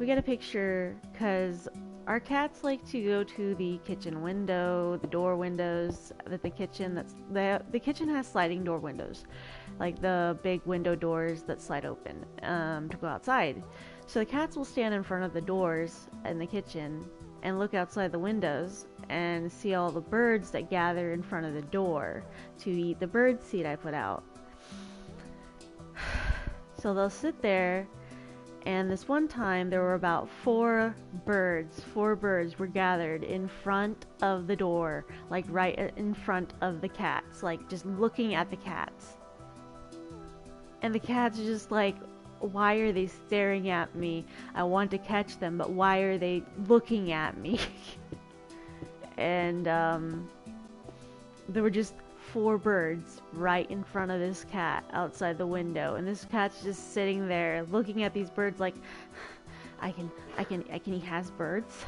we got a picture because our cats like to go to the kitchen window, the door windows that the kitchen has sliding door windows, like the big window doors that slide open to go outside. So the cats will stand in front of the doors in the kitchen and look outside the windows and see all the birds that gather in front of the door to eat the bird seed I put out. So they'll sit there, and this one time there were about four birds were gathered in front of the door, like right in front of the cats, like just looking at the cats. And the cats are just like, why are they staring at me? I want to catch them, but why are they looking at me? And there were just four birds right in front of this cat outside the window, and this cat's just sitting there looking at these birds like, he has birds?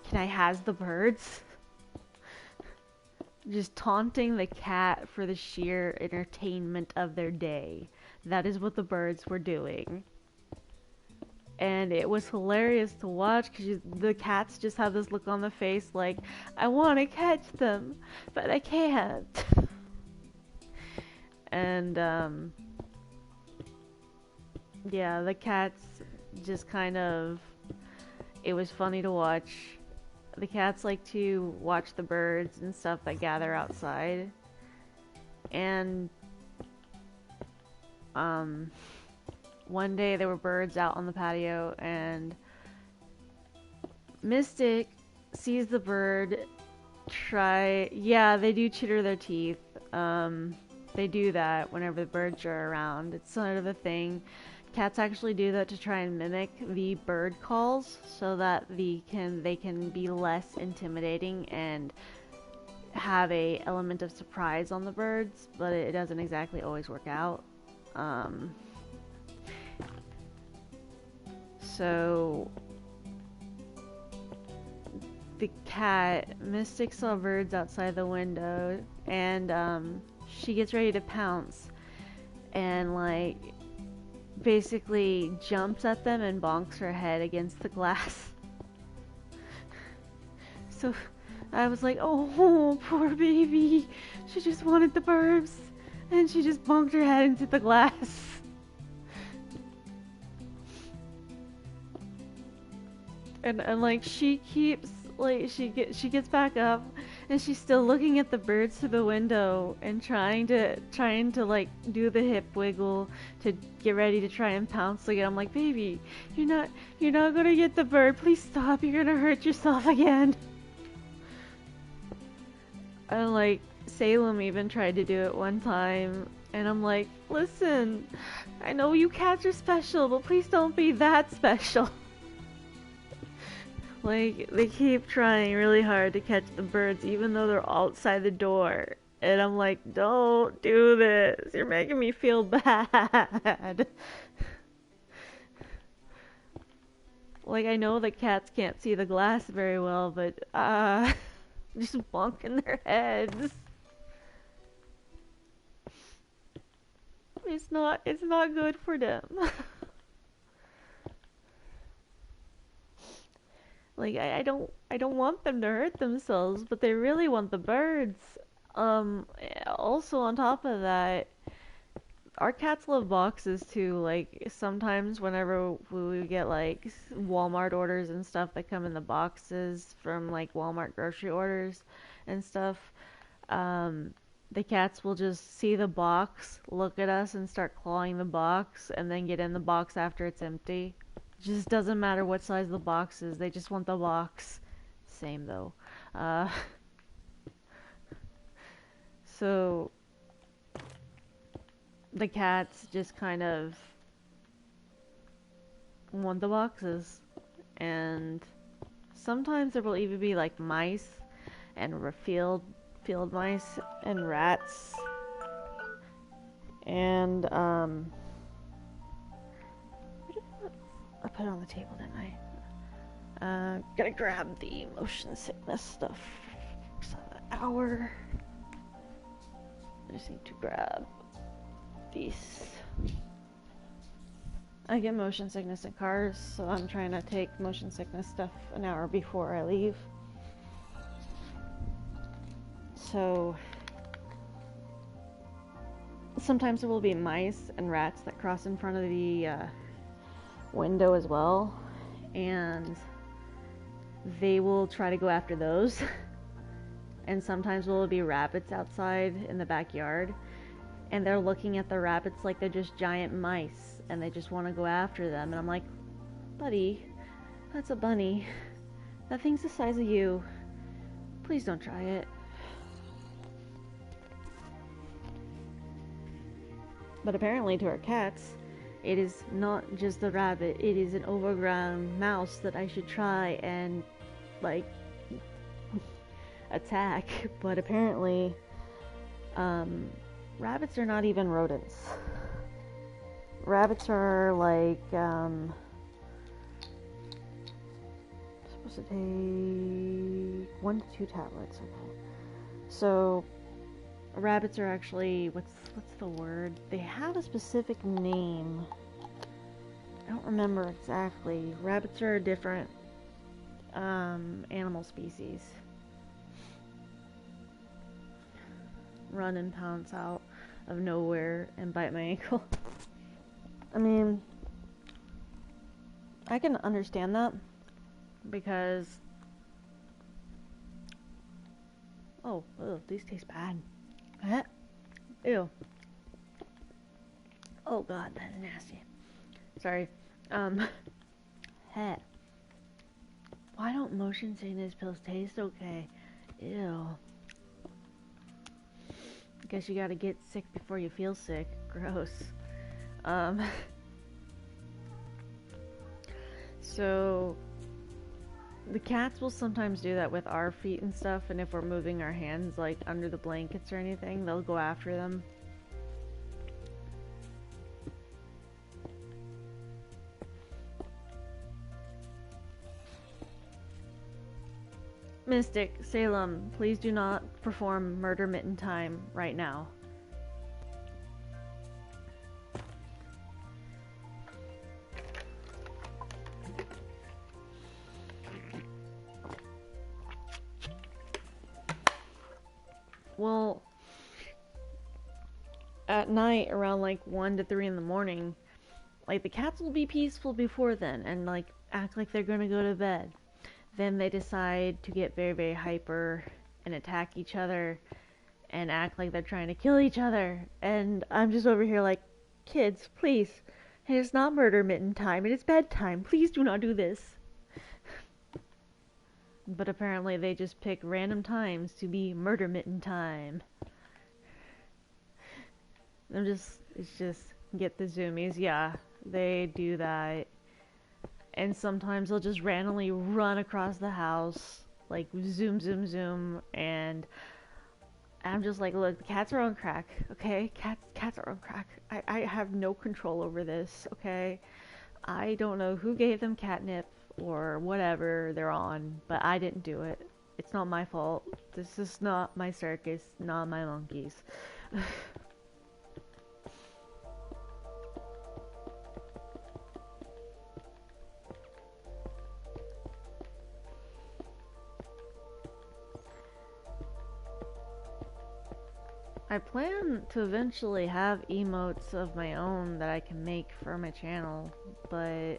Can I has the birds? Just taunting the cat for the sheer entertainment of their day. That is what the birds were doing. And it was hilarious to watch because the cats just have this look on the face like, I want to catch them, but I can't. And, yeah, the cats just kind of, it was funny to watch. The cats like to watch the birds and stuff that gather outside. And, one day there were birds out on the patio, and Mystic sees the bird they do chitter their teeth. They do that whenever the birds are around. It's sort of a thing. Cats actually do that to try and mimic the bird calls so that they can be less intimidating and have a element of surprise on the birds, but it doesn't exactly always work out. So the cat, Mystic, saw birds outside the window, and she gets ready to pounce and like basically jumps at them and bonks her head against the glass. So I was like, oh, poor baby. She just wanted the birds, and she just bonked her head into the glass. And like she keeps like she gets back up, and she's still looking at the birds through the window and trying to like do the hip wiggle to get ready to try and pounce again. I'm like, baby, you're not gonna get the bird. Please stop. You're gonna hurt yourself again. And like Salem even tried to do it one time, and I'm like, listen, I know you cats are special, but please don't be that special. Like, they keep trying really hard to catch the birds, even though they're outside the door. And I'm like, don't do this. You're making me feel bad. Like, I know that cats can't see the glass very well, but, just bonking their heads. It's not good for them. Like, I don't want them to hurt themselves, but they really want the birds. Also on top of that, our cats love boxes too. Like, sometimes whenever we get like Walmart orders and stuff that come in the boxes from like Walmart grocery orders and stuff, the cats will just see the box, look at us, and start clawing the box, and then get in the box after it's empty. Just doesn't matter what size the box is, they just want the box. Same though. So the cats just kind of want the boxes, and sometimes there will even be like mice and field mice and rats, and I put it on the table, didn't I? Gotta grab the motion sickness stuff. It's an hour. I just need to grab these. I get motion sickness in cars, so I'm trying to take motion sickness stuff an hour before I leave. So sometimes there will be mice and rats that cross in front of the window as well, and they will try to go after those. And sometimes there will be rabbits outside in the backyard, and they're looking at the rabbits like they're just giant mice, and they just want to go after them. And I'm like, buddy, that's a bunny. That thing's the size of you. Please don't try it. But apparently to our cats, it is not just a rabbit, it is an overgrown mouse that I should try and, like, attack. But apparently, rabbits are not even rodents. Rabbits are like, supposed to take 1 to 2 tablets, okay. So, rabbits are actually, what's the word? They have a specific name. I don't remember exactly. Rabbits are a different animal species. Run and pounce out of nowhere and bite my ankle. I mean, I can understand that because these taste bad. What? Ew. Oh god, that's nasty. Sorry. Why don't motion sickness pills taste okay? Ew. Guess you gotta get sick before you feel sick. Gross. So the cats will sometimes do that with our feet and stuff, and if we're moving our hands like under the blankets or anything, they'll go after them. Mystic, Salem, please do not perform Murder Mitten Time right now. Well, at night around like 1 to 3 in the morning, like the cats will be peaceful before then and like act like they're gonna go to bed. Then they decide to get very, very hyper and attack each other and act like they're trying to kill each other. And I'm just over here like, kids, please. It is not Murder Mitten Time. It is bedtime. Please do not do this. But apparently they just pick random times to be Murder Mitten Time. It's just, get the zoomies. Yeah, they do that. And sometimes they'll just randomly run across the house, like zoom, zoom, zoom, and I'm just like, look, the cats are on crack, okay? Cats are on crack. I have no control over this, okay? I don't know who gave them catnip or whatever they're on, but I didn't do it. It's not my fault. This is not my circus, not my monkeys. I plan to eventually have emotes of my own that I can make for my channel, but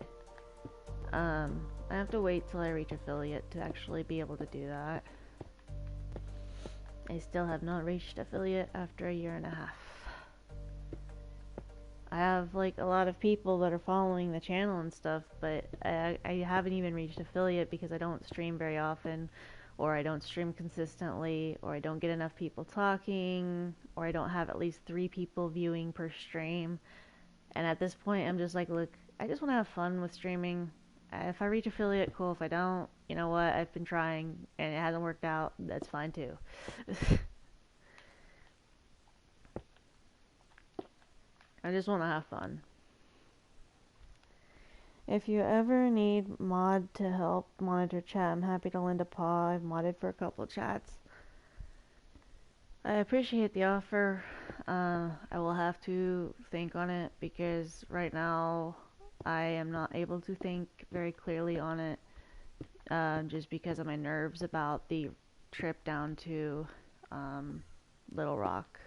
I have to wait till I reach affiliate to actually be able to do that. I still have not reached affiliate after a year and a half. I have like a lot of people that are following the channel and stuff, but I haven't even reached affiliate because I don't stream very often, or I don't stream consistently, or I don't get enough people talking, or I don't have at least 3 people viewing per stream. And at this point, I'm just like, look, I just want to have fun with streaming. If I reach affiliate, cool. If I don't, you know what? I've been trying, and it hasn't worked out. That's fine, too. I just want to have fun. If you ever need mod to help monitor chat, I'm happy to lend a paw. I've modded for a couple chats. I appreciate the offer. I will have to think on it because right now I am not able to think very clearly on it, just because of my nerves about the trip down to Little Rock.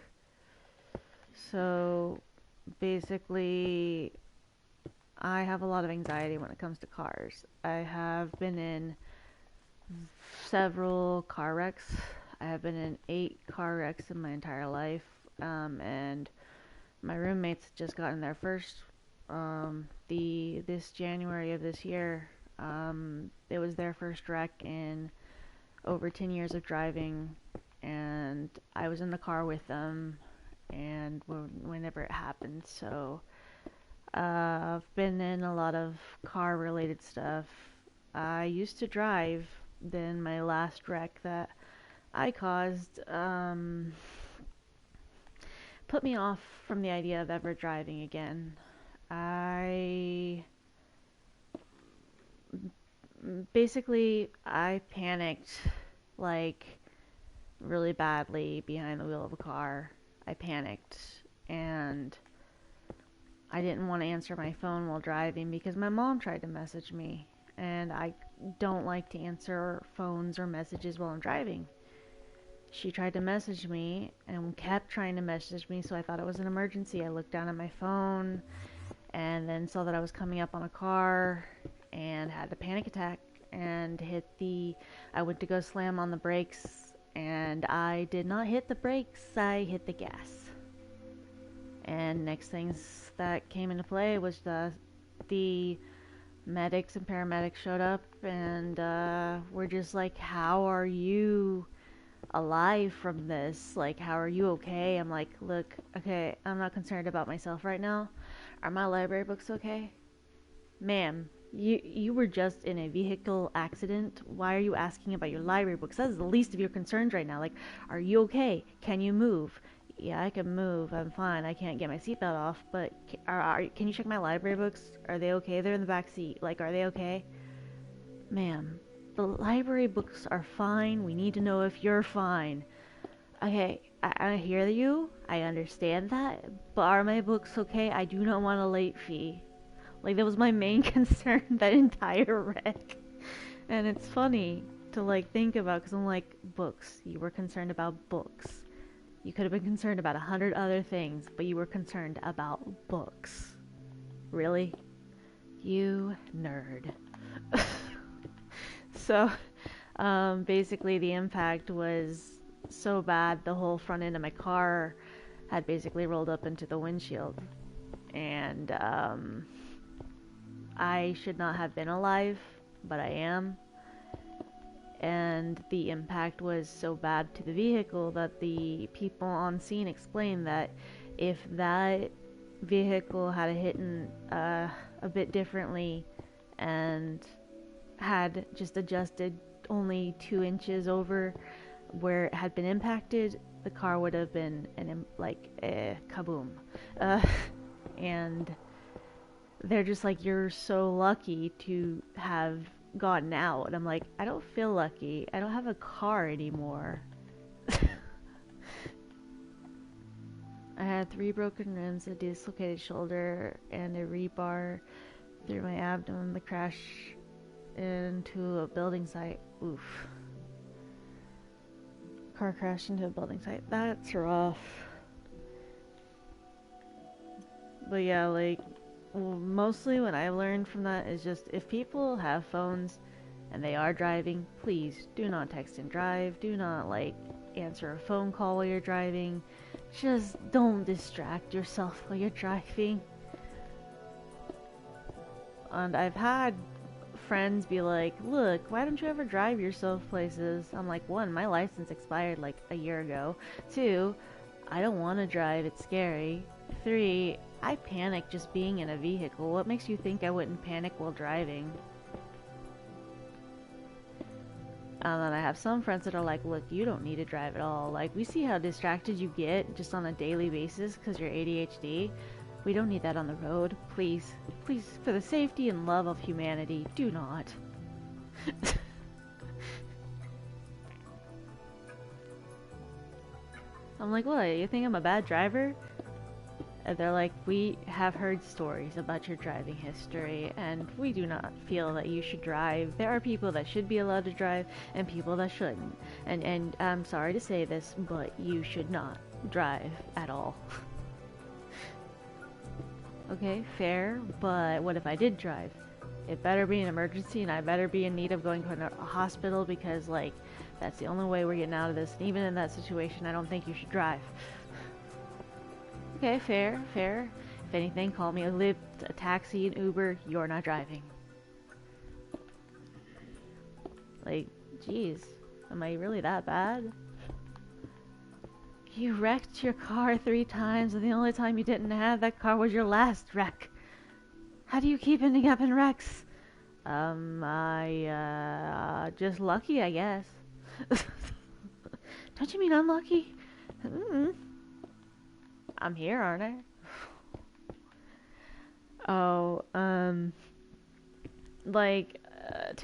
So basically, I have a lot of anxiety when it comes to cars. I have been in several car wrecks. I have been in 8 car wrecks in my entire life, and my roommates just got in their first This January of this year, it was their first wreck in over 10 years of driving, and I was in the car with them, and whenever it happened, so I've been in a lot of car-related stuff. I used to drive. Then my last wreck that I caused put me off from the idea of ever driving again. I I panicked like really badly behind the wheel of a car. I panicked and I didn't want to answer my phone while driving because my mom tried to message me, and I don't like to answer phones or messages while I'm driving. She tried to message me and kept trying to message me, so I thought it was an emergency. I looked down at my phone and then saw that I was coming up on a car and had a panic attack and I went to go slam on the brakes, and I did not hit the brakes, I hit the gas. And next things that came into play was the medics and paramedics showed up and were just like, how are you alive from this? Like, how are you okay? I'm like, look, okay, I'm not concerned about myself right now. Are my library books okay? Ma'am, you were just in a vehicle accident. Why are you asking about your library books? That is the least of your concerns right now. Like, are you okay? Can you move? Yeah, I can move. I'm fine. I can't get my seatbelt off, but can you check my library books? Are they okay? They're in the back seat. Like, are they okay? Ma'am, the library books are fine. We need to know if you're fine. Okay, I hear you. I understand that. But are my books okay? I do not want a late fee. Like, that was my main concern that entire wreck. And it's funny to, like, think about, because I'm like, books. You were concerned about books. You could have been concerned about 100 other things, but you were concerned about books. Really? You nerd. So, basically the impact was so bad, the whole front end of my car had basically rolled up into the windshield. And, I should not have been alive, but I am. And the impact was so bad to the vehicle that the people on scene explained that if that vehicle had hit a bit differently and had just adjusted only 2 inches over where it had been impacted, the car would have been kaboom. And they're just like, you're so lucky to have gotten out. And I'm like, I don't feel lucky. I don't have a car anymore. I had 3 broken ribs, a dislocated shoulder, and a rebar through my abdomen. The crash into a building site. Oof. Car crashed into a building site. That's rough. But yeah, like, mostly what I learned from that is just, if people have phones and they are driving, please do not text and drive. Do not, like, answer a phone call while you're driving. Just don't distract yourself while you're driving. And I've had friends be like, look, why don't you ever drive yourself places? I'm like, 1, my license expired like a year ago. 2, I don't want to drive, it's scary. 3, I panic just being in a vehicle. What makes you think I wouldn't panic while driving? And then I have some friends that are like, look, you don't need to drive at all. Like, we see how distracted you get just on a daily basis because you're ADHD. We don't need that on the road. Please, please, for the safety and love of humanity, do not. I'm like, what, you think I'm a bad driver? And they're like, we have heard stories about your driving history, and we do not feel that you should drive. There are people that should be allowed to drive, and people that shouldn't. And I'm sorry to say this, but you should not drive at all. Okay, fair, but what if I did drive? It better be an emergency, and I better be in need of going to a hospital, because, like, that's the only way we're getting out of this. And even in that situation, I don't think you should drive. Okay, fair. If If anything, call me a Lyft, a taxi, an Uber. You're not driving. Like, geez, am I really that bad? You wrecked your car 3 times, and the only time you didn't have that car was your last wreck. How do you keep ending up in wrecks? Just lucky, I guess. Don't you mean unlucky? I'm here, aren't I? Oh, to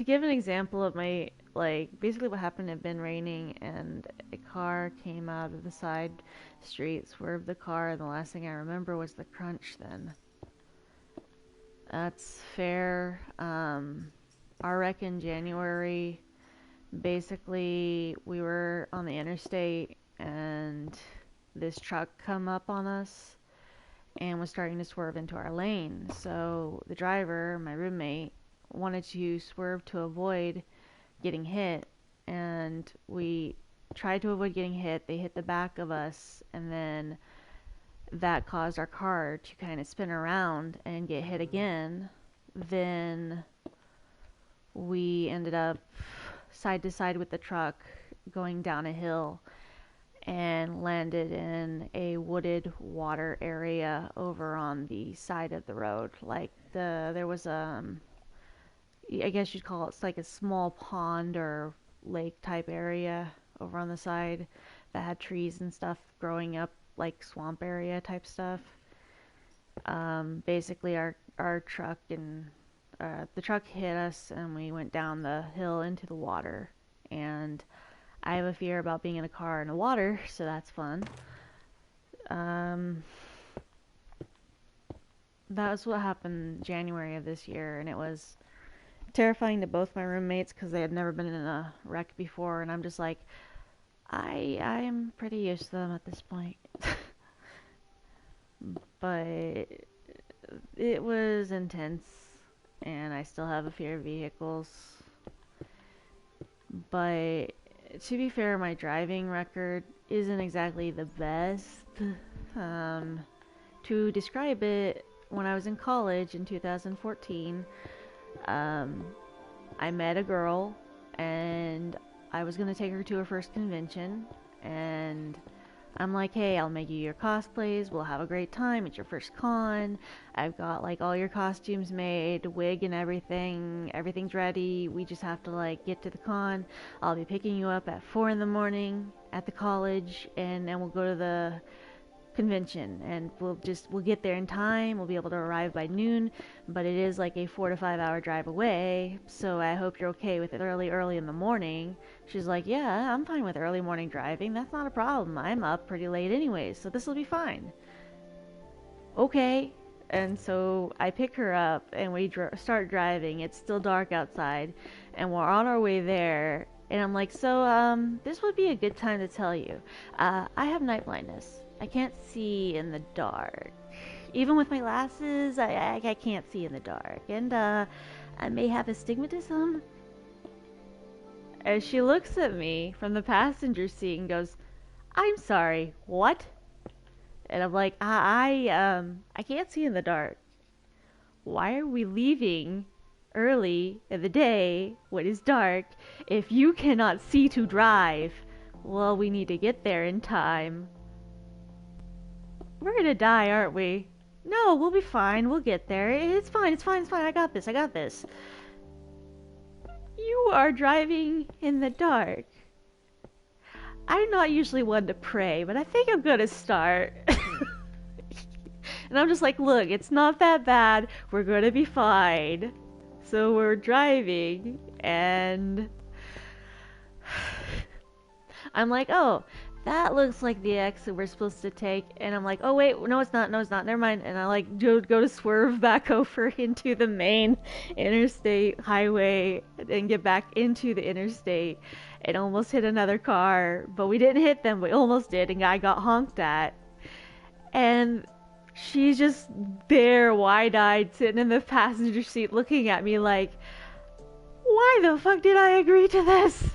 give an example of my, basically what happened, it had been raining, and a car came out of the side street, swerved the car, and the last thing I remember was the crunch then. That's fair. Our wreck in January, basically, we were on the interstate, and this truck come up on us, and was starting to swerve into our lane. So the driver, my roommate, wanted to swerve to avoid getting hit, and we tried to avoid getting hit. They hit the back of us, and then that caused our car to kind of spin around and get hit again. Then we ended up side to side with the truck going down a hill and landed in a wooded water area over on the side of the road. There was I guess you'd call it, it's like a small pond or lake type area over on the side that had trees and stuff growing up, like swamp area type stuff. Basically our truck and the truck hit us, and we went down the hill into the water. And I have a fear about being in a car in the water, so that's fun. That was what happened January of this year, and it was terrifying to both my roommates because they had never been in a wreck before, and I'm just like, I'm pretty used to them at this point. But it was intense, and I still have a fear of vehicles. But to be fair, my driving record isn't exactly the best. To describe it, when I was in college in 2014, I met a girl, and I was going to take her to her first convention, and I'm like, hey, I'll make you your cosplays, we'll have a great time, it's your first con, I've got all your costumes made, wig and everything's ready, we just have to get to the con, I'll be picking you up at 4 in the morning at the college, and then we'll go to the convention, and we'll get there in time, we'll be able to arrive by noon, but it is a 4 to 5 hour drive away, so I hope you're okay with it early in the morning. She's like, yeah, I'm fine with early morning driving, that's not a problem, I'm up pretty late anyways, so this will be fine. Okay. And so I pick her up, and we start driving. It's still dark outside, and we're on our way there, and I'm like, so this would be a good time to tell you, I have night blindness. I can't see in the dark. Even with my glasses, I can't see in the dark. And I may have astigmatism. And she looks at me from the passenger seat and goes, I'm sorry, what? And I'm like, I can't see in the dark. Why are we leaving early in the day when it's dark if you cannot see to drive? Well, we need to get there in time. We're gonna die, aren't we? No, we'll be fine. We'll get there. It's fine. I got this. You are driving in the dark. I'm not usually one to pray, but I think I'm gonna start. And I'm just like, look, it's not that bad. We're gonna be fine. So we're driving, and I'm like, oh, that looks like the exit we're supposed to take. And I'm like, oh wait, no it's not, never mind. And I go to swerve back over into the main interstate highway and get back into the interstate and almost hit another car. But we didn't hit them, we almost did, and I got honked at. And she's just there, wide-eyed, sitting in the passenger seat looking at me like, why the fuck did I agree to this?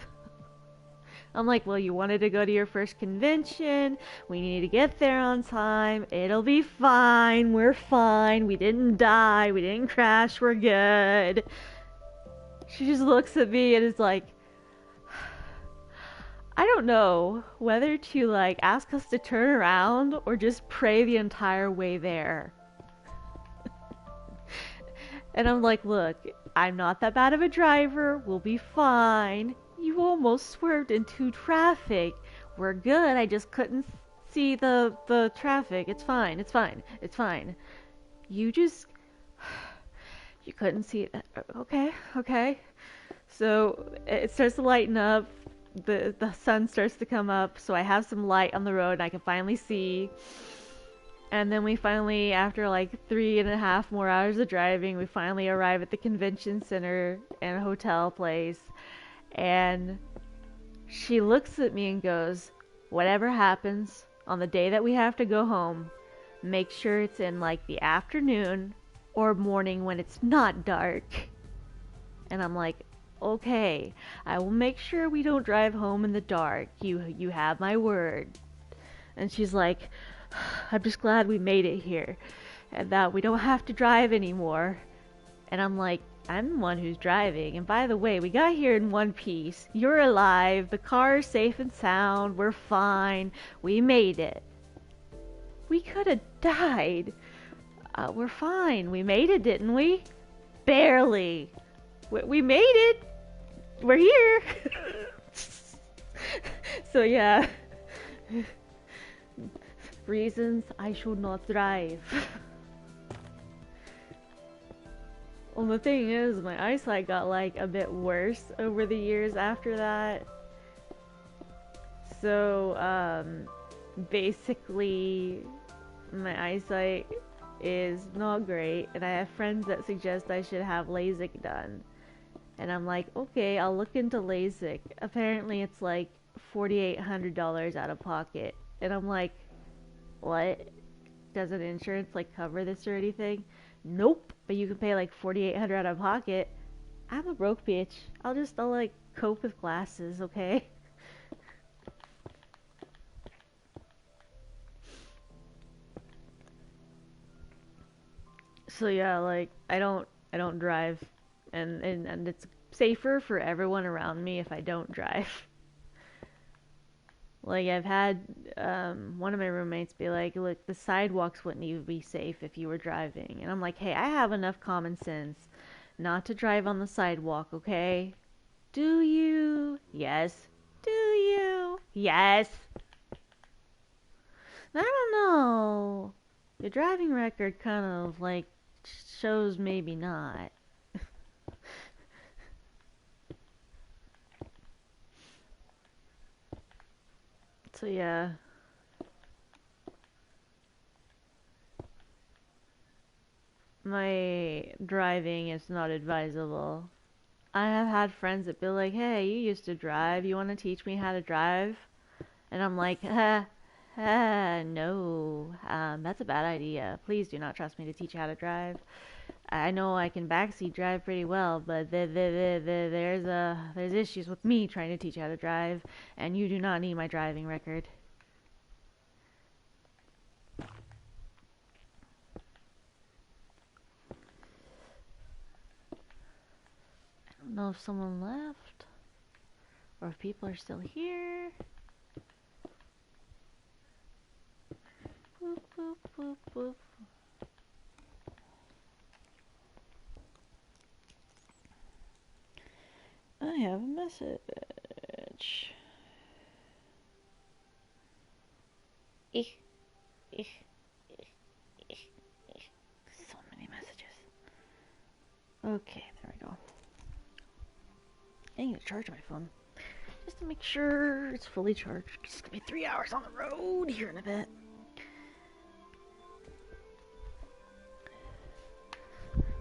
I'm like, well, you wanted to go to your first convention. We need to get there on time. It'll be fine. We're fine. We didn't die. We didn't crash. We're good. She just looks at me and is like, I don't know whether to like ask us to turn around or just pray the entire way there. And I'm like, look, I'm not that bad of a driver. We'll be fine. You almost swerved into traffic. We're good. I just couldn't see the traffic. It's fine. It's fine. It's fine. You just you couldn't see it. Okay. Okay. So it starts to lighten up. The sun starts to come up, so I have some light on the road and I can finally see. And then we finally, after like 3.5 more hours of driving, we finally arrive at the convention center and hotel place. And she looks at me and goes, whatever happens on the day that we have to go home, make sure it's in like the afternoon or morning when it's not dark. And I'm like, okay, I will make sure we don't drive home in the dark. You have my word. And she's like, I'm just glad we made it here and that we don't have to drive anymore. And I'm like, I'm the one who's driving. And by the way, we got here in one piece. You're alive. The car is safe and sound. We're fine. We made it. We could have died. We're fine. We made it, didn't we? Barely. We made it. We're here. So yeah. Reasons I should not drive. Well, the thing is, my eyesight got like a bit worse over the years after that. So, basically, my eyesight is not great, and I have friends that suggest I should have LASIK done. And I'm like, okay, I'll look into LASIK. Apparently, it's like $4,800 out of pocket. And I'm like, what? Doesn't insurance like cover this or anything? Nope. But you can pay like $4,800 out of pocket. I'm a broke bitch. I'll like cope with glasses, okay? So yeah, like I don't drive, and it's safer for everyone around me if I don't drive. Like I've had one of my roommates be like, "Look, the sidewalks wouldn't even be safe if you were driving," and I'm like, "Hey, I have enough common sense not to drive on the sidewalk, okay? Do you? Yes. Do you? Yes. I don't know. Your driving record kind of like shows maybe not." So yeah, my driving is not advisable. I have had friends that be like, "Hey, you used to drive. You want to teach me how to drive?" And I'm like, no, that's a bad idea. Please do not trust me to teach you how to drive. I know I can backseat drive pretty well, but there's issues with me trying to teach you how to drive, and you do not need my driving record." I don't know if someone left or if people are still here. Boop, boop, boop, boop. I have a message. Ich, ich, so many messages. Okay, there we go. I need to charge my phone just to make sure it's fully charged. It's gonna be 3 hours on the road here in a bit.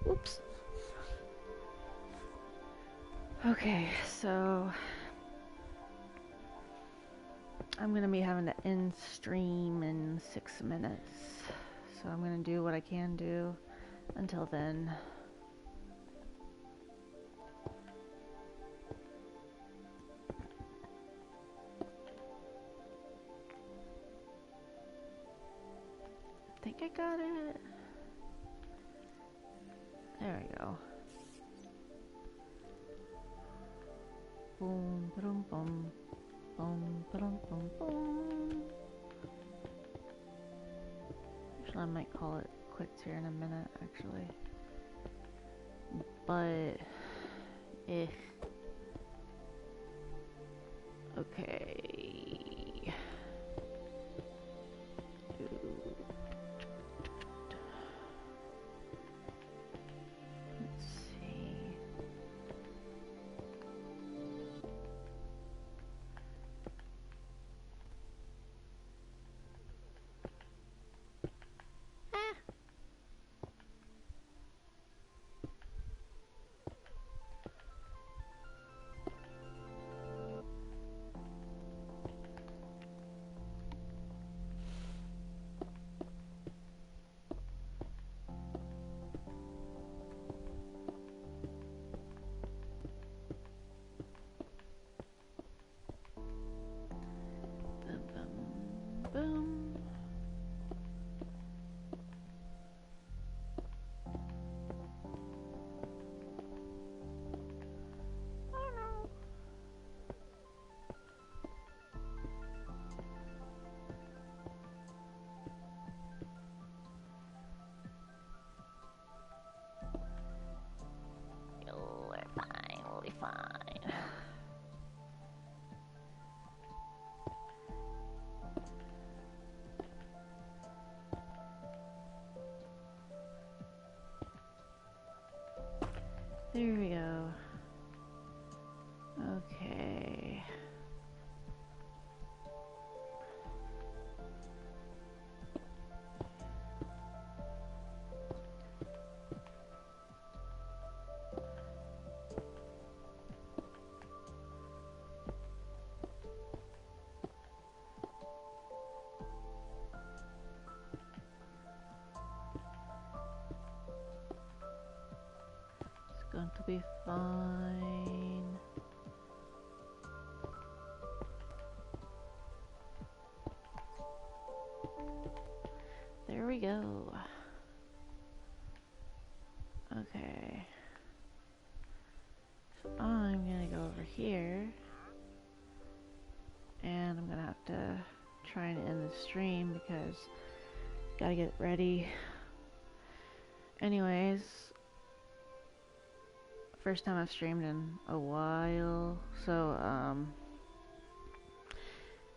Oops. Okay, so I'm gonna be having to end stream in 6 minutes. So I'm gonna do what I can do until then. got it. There we go. Boom, boom, boom, boom, boom, boom, boom. Actually, I might call it quits here in a minute, actually. But, okay. Let's see. Boom. Oh no. We're fine, we'll be fine. There we go. Okay. It's going to be fine. There we go. Okay. So I'm gonna go over here. And I'm gonna have to try and end the stream because gotta get ready. Anyways, first time I've streamed in a while, so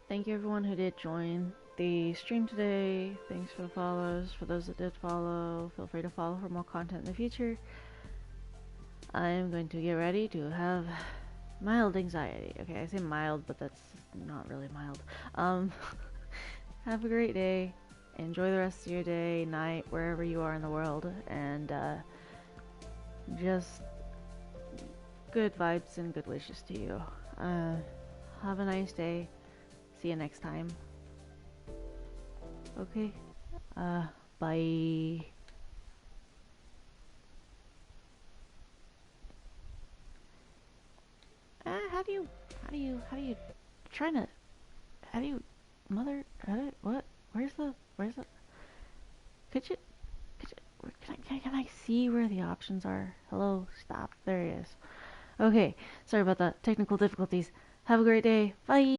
thank you everyone who did join the stream today. Thanks for the follows. For those that did follow, feel free to follow for more content in the future. I'm going to get ready to have mild anxiety. Okay, I say mild, but that's not really mild. Have a great day. Enjoy the rest of your day, night, wherever you are in the world, and just good vibes and good wishes to you. Have a nice day. See you next time. Okay. Bye. How do you what? Could you, can I see where the options are? Hello, stop, there he is. Okay, sorry about that, technical difficulties. Have a great day, bye!